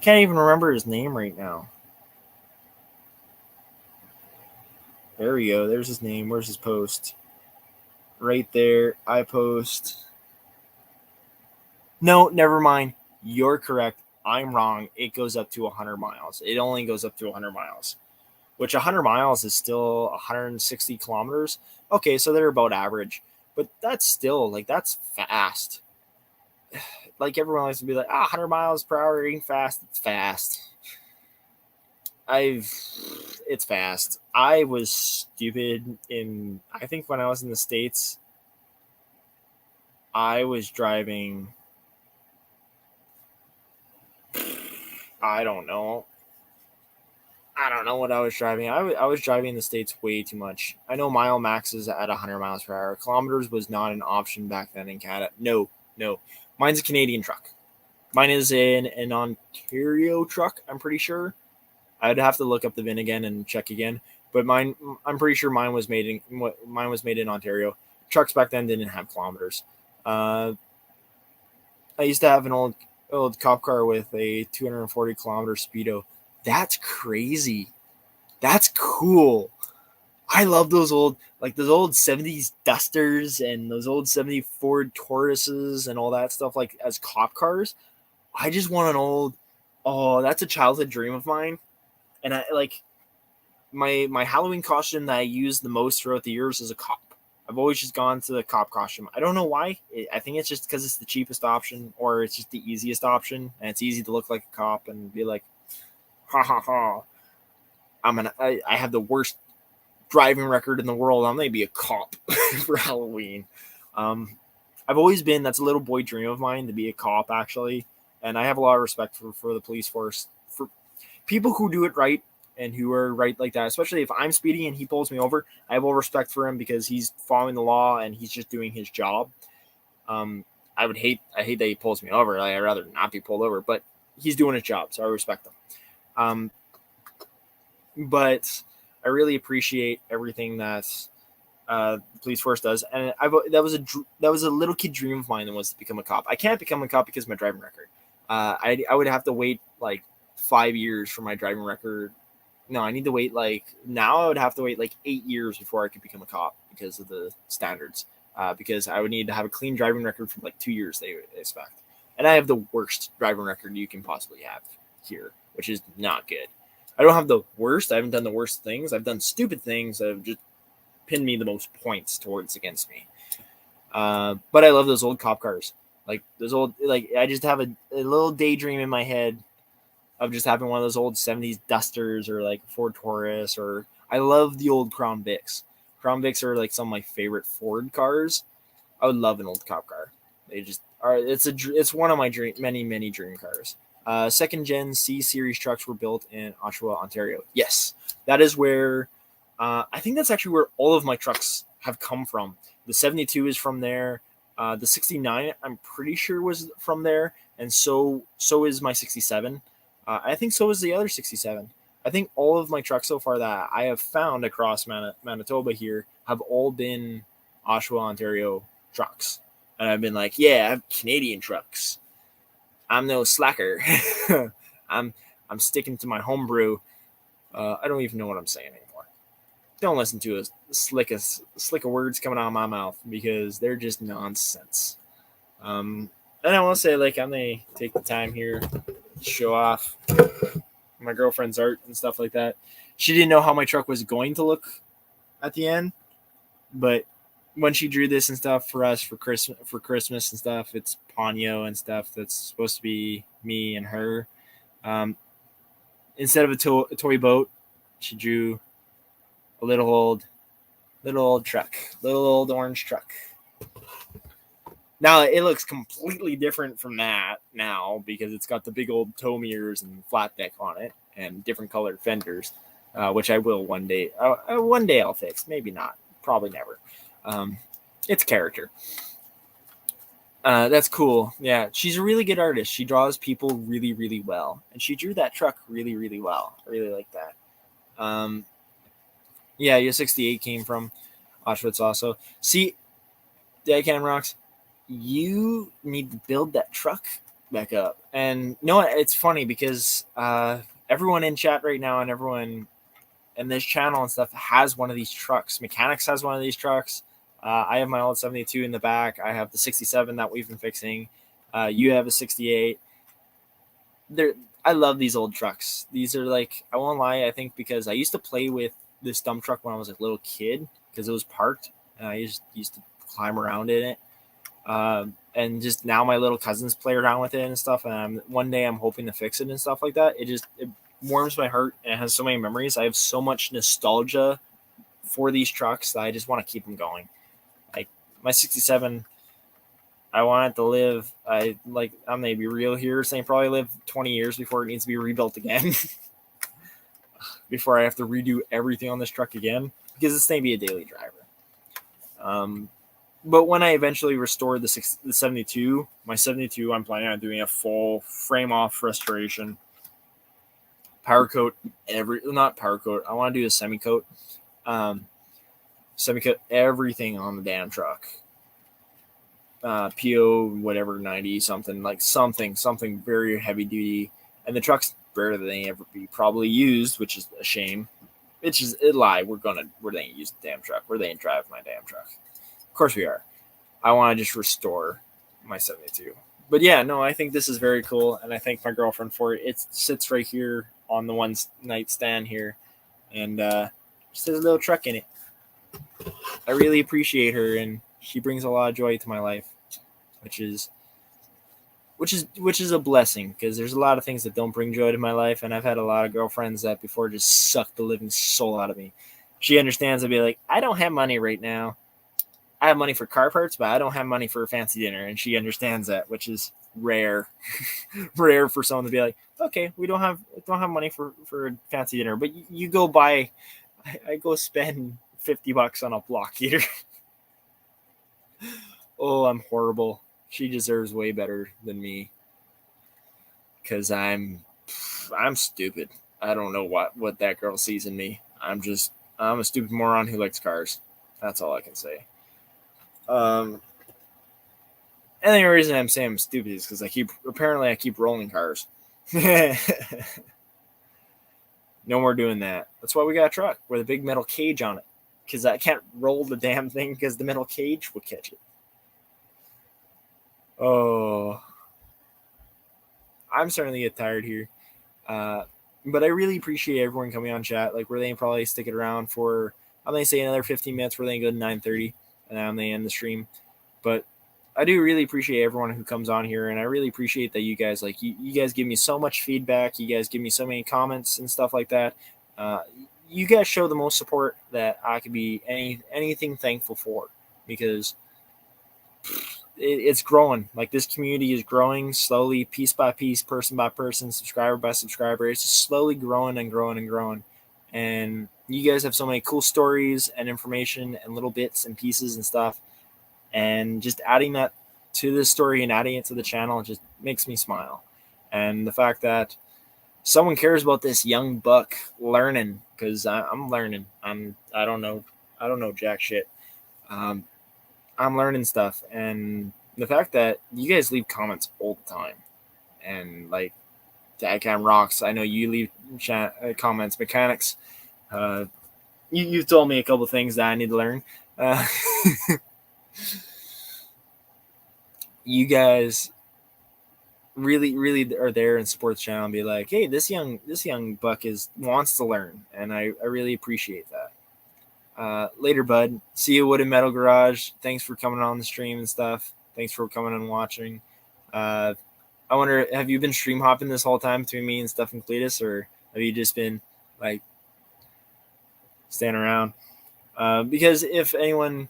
can't even remember his name right now. There we go. There's his name. Where's his post? Right there. I post. No, never mind. You're correct. I'm wrong. It goes up to 100 miles. It only goes up to 100 miles, which 100 miles is still 160 kilometers. Okay, so they're about average, but that's still, like, that's fast. Like, everyone likes to be like, 100 miles per hour ain't fast. It's fast. It's fast. I was stupid I think when I was in the States, I was driving, I don't know what I was driving. I was driving in the States way too much. I know mile max is at 100 miles per hour. Kilometers was not an option back then in Canada. No. Mine's a Canadian truck. Mine is an Ontario truck, I'm pretty sure. I'd have to look up the VIN again and check again. But I'm pretty sure mine was made in Ontario. Trucks back then didn't have kilometers. I used to have an old cop car with a 240 kilometer speedo. That's crazy. That's cool. I love those old 70s Dusters and those old 70 Ford Tauruses and all that stuff, like, as cop cars. I just want that's a childhood dream of mine. And I like my Halloween costume that I use the most throughout the years is a cop. I've always just gone to the cop costume. I don't know why. I think it's just because it's the cheapest option, or it's just the easiest option, and it's easy to look like a cop and be like, ha ha ha. I have the worst driving record in the world. I'm gonna be a cop for Halloween. I've always been, that's a little boy dream of mine, to be a cop, actually, and I have a lot of respect for the police force, for people who do it right and who are right like that. Especially if I'm speeding and he pulls me over, I have all respect for him because he's following the law and he's just doing his job. I hate that he pulls me over. I'd rather not be pulled over, but he's doing his job, so I respect him. But I really appreciate everything that the police force does, and that was a little kid dream of mine, that was to become a cop. I can't become a cop because of my driving record. I would have to wait like 5 years for my driving record no, I need to wait now I would have to wait 8 years before I could become a cop because of the standards. Because I would need to have a clean driving record for 2 years, they expect. And I have the worst driving record you can possibly have here, which is not good. I don't have the worst. I haven't done the worst things. I've done stupid things that have just pinned me the most points towards against me. But I love those old cop cars. Those old, I just have a little daydream in my head of just having one of those old 70s Dusters or Ford Taurus, or I love the old Crown Vics. Crown Vics are some of my favorite Ford cars. I would love an old cop car. They just are. It's one of my many dream cars. Second gen C series trucks were built in Oshawa, Ontario. Yes, that is where. I think that's actually where all of my trucks have come from. The 72 is from there. The 69, I'm pretty sure, was from there, and so is my 67. I think so is the other 67. I think all of my trucks so far that I have found across Manitoba here have all been Oshawa, Ontario trucks. And I've been like, yeah, I have Canadian trucks. I'm no slacker. I'm sticking to my homebrew. I don't even know what I'm saying anymore. Don't listen to a slick of words coming out of my mouth because they're just nonsense. And I want to say, I'm going to take the time here to show off my girlfriend's art and stuff like that. She didn't know how my truck was going to look at the end, but when she drew this and stuff for us for Christmas and stuff, it's Ponyo and stuff that's supposed to be me and her. Instead of a toy boat, she drew a little old truck, little old orange truck. Now it looks completely different from that now because it's got the big old tow mirrors and flat deck on it and different colored fenders, which I will one day. One day I'll fix. Maybe not. Probably never. It's character. That's cool. Yeah, she's a really good artist. She draws people really, really well, and she drew that truck really, really well. I really like that. Yeah, your 68 came from Auschwitz also. See, Deadcan Rocks, you need to build that truck back up. And no, it's funny because everyone in chat right now and everyone in this channel and stuff has one of these trucks. Mechanics has one of these trucks. I have my old 72 in the back. I have the 67 that we've been fixing. You have a 68. I love these old trucks. These are I won't lie, I think because I used to play with this dump truck when I was a little kid because it was parked. And I used to climb around in it. And just now my little cousins play around with it and stuff. And one day I'm hoping to fix it and stuff like that. It warms my heart and it has so many memories. I have so much nostalgia for these trucks that I just want to keep them going. My 67, I want it to live. I'm going to be real here, saying probably live 20 years before it needs to be rebuilt again. Before I have to redo everything on this truck again because it's going to be a daily driver. But when I eventually restored the 72, my 72, I'm planning on doing a full frame off restoration. Power coat not power coat. I want to do a semi coat. Semi coat everything on the damn truck. PO whatever 90 something something very heavy duty, and the truck's better than they ever be probably used, which is a shame. It's just a lie. We're going to use the damn truck. We're going to drive my damn truck. Of course we are. I want to just restore my 72. But yeah, no, I think this is very cool, and I thank my girlfriend for it. It sits right here on the one nightstand here, and just has a little truck in it. I really appreciate her, and she brings a lot of joy to my life, which is a blessing because there's a lot of things that don't bring joy to my life, and I've had a lot of girlfriends that before just sucked the living soul out of me. She understands. I'd be like, I don't have money right now. I have money for car parts, but I don't have money for a fancy dinner, and she understands that, which is rare. Rare for someone to be like, okay, we don't have money for a fancy dinner, but you go buy. I go spend $50 on a block heater. Oh, I'm horrible. She deserves way better than me because I'm stupid. I don't know what that girl sees in me. I'm a stupid moron who likes cars. That's all I can say. And the only reason I'm saying I'm stupid is because I keep rolling cars. No more doing that. That's why we got a truck with a big metal cage on it, because I can't roll the damn thing because the metal cage would catch it. Oh, I'm starting to get tired here. But I really appreciate everyone coming on chat. Like, we're going to probably stick it around for, I'm going to say another 15 minutes. We're going to go to 9:30, and then they end the stream. But I do really appreciate everyone who comes on here, and I really appreciate that you guys, like, you guys give me so much feedback. You guys give me so many comments and stuff like that. You guys show the most support that I could be anything thankful for, because it's growing. Like, this community is growing slowly, piece by piece, person by person, subscriber by subscriber. It's just slowly growing and growing and growing. And you guys have so many cool stories and information and little bits and pieces and stuff. And just adding that to this story and adding it to the channel just makes me smile. And the fact that someone cares about this young buck learning, because I'm learning. I don't know jack shit. I'm learning stuff, and the fact that you guys leave comments all the time, and like Dadcam rocks. I know you leave comments. Mechanics, you told me a couple things that I need to learn. You guys really are there and support the channel and be like, hey, this young buck wants to learn, and I really appreciate that. Later, bud. See you, Wood and Metal Garage. Thanks for coming on the stream and stuff. Thanks for coming and watching. I wonder, have you been stream hopping this whole time between me and Stuff and Cletus, or have you just been like staying around? Because if anyone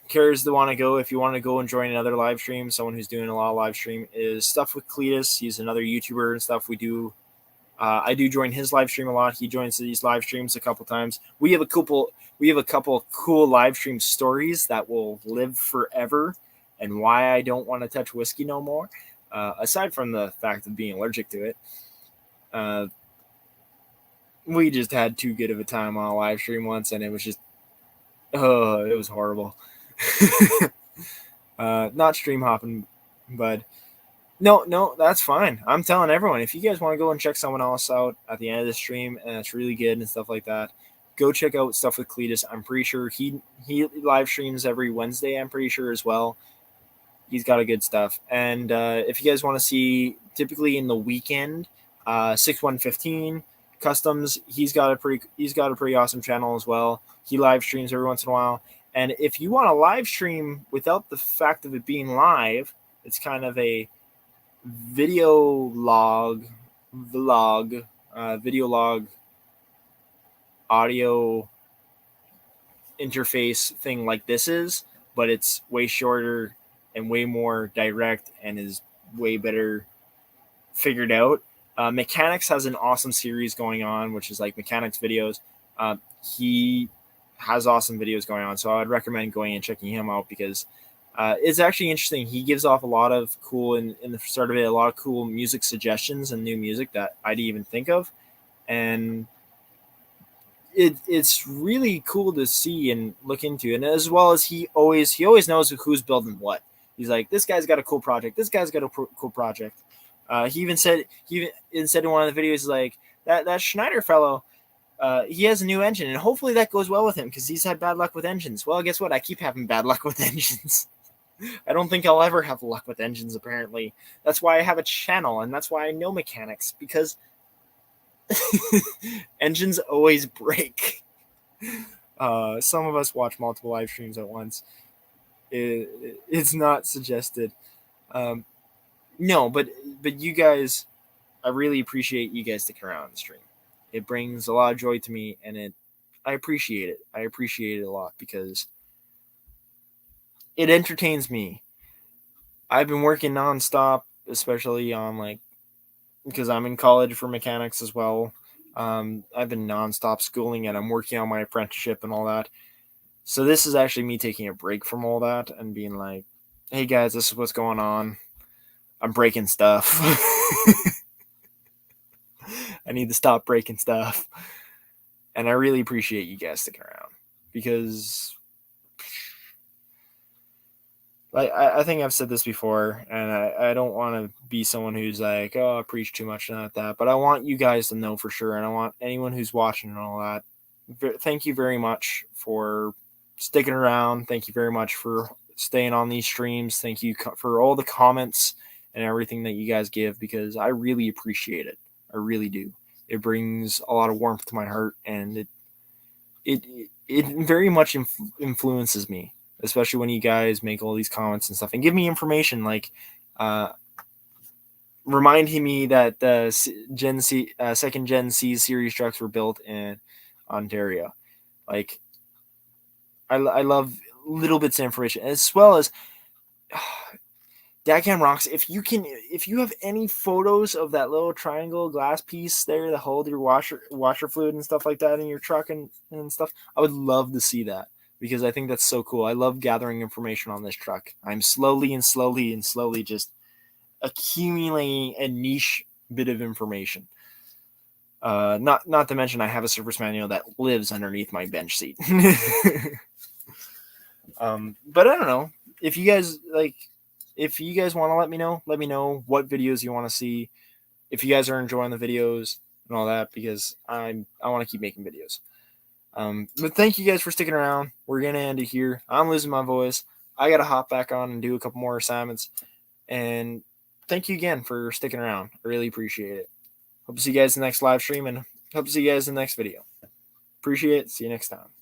cares to want to go, if you want to go and join another live stream, someone who's doing a lot of live stream is Stuff with Cletus. He's another YouTuber and stuff. I do join his live stream a lot. He joins these live streams a couple times. We have a couple cool live stream stories that will live forever, and why I don't want to touch whiskey no more. Aside from the fact of being allergic to it, we just had too good of a time on a live stream once, and it was just, it was horrible. Not stream hopping, but no, that's fine. I'm telling everyone, if you guys want to go and check someone else out at the end of the stream, and it's really good and stuff like that, go check out Stuff with Cletus. I'm pretty sure he live streams every Wednesday, I'm pretty sure, as well. He's got a good stuff. And if you guys want to see, typically in the weekend, 6115 Customs, he's got a pretty awesome channel as well. He live streams every once in a while. And if you want to live stream without the fact of it being live, it's kind of a video log audio interface thing like this is, but it's way shorter and way more direct and is way better figured out. Mechanics has an awesome series going on, which is like Mechanics videos. He has awesome videos going on, so I would recommend going and checking him out, because it's actually interesting. He gives off a lot of cool, in the start of it, a lot of cool music suggestions and new music that I didn't even think of. And it's really cool to see and look into. And as well as he always knows who's building what. He's like, this guy's got a cool project. This guy's got a cool project. He even said in one of the videos, like, that Schneider fellow, he has a new engine, and hopefully that goes well with him, because he's had bad luck with engines. Well, guess what? I keep having bad luck with engines. I don't think I'll ever have luck with engines, apparently. That's why I have a channel, and that's why I know mechanics, because engines always break. Some of us watch multiple live streams at once. It's not suggested. No, but you guys, I really appreciate you guys sticking around on the stream. It brings a lot of joy to me, and I appreciate it. I appreciate it a lot, because it entertains me. I've been working nonstop, especially on, because I'm in college for mechanics as well. I've been nonstop schooling, and I'm working on my apprenticeship and all that. So this is actually me taking a break from all that and being like, hey guys, this is what's going on. I'm breaking stuff. I need to stop breaking stuff. And I really appreciate you guys sticking around, because like I think I've said this before, and I don't want to be someone who's like, oh, I preach too much and not that, but I want you guys to know for sure, and I want anyone who's watching and all that. Thank you very much for sticking around. Thank you very much for staying on these streams. Thank you for all the comments and everything that you guys give, because I really appreciate it. I really do. It brings a lot of warmth to my heart, and it very much influences me, especially when you guys make all these comments and stuff and give me information like reminding me that the Gen C, second Gen C series trucks were built in Ontario. Like, I love little bits of information, as well as Dadcam rocks. If you have any photos of that little triangle glass piece there that hold your washer fluid and stuff like that in your truck and stuff, I would love to see that, because I think that's so cool. I love gathering information on this truck. I'm slowly just accumulating a niche bit of information. Not to mention I have a service manual that lives underneath my bench seat. But I don't know if you guys like. If you guys want to let me know what videos you want to see. If you guys are enjoying the videos and all that, because I want to keep making videos. But thank you guys for sticking around. We're gonna end it here. I'm losing my voice. I gotta hop back on and do a couple more assignments. And thank you again for sticking around. I really appreciate it. Hope to see you guys in the next live stream, and hope to see you guys in the next video. Appreciate it. See you next time.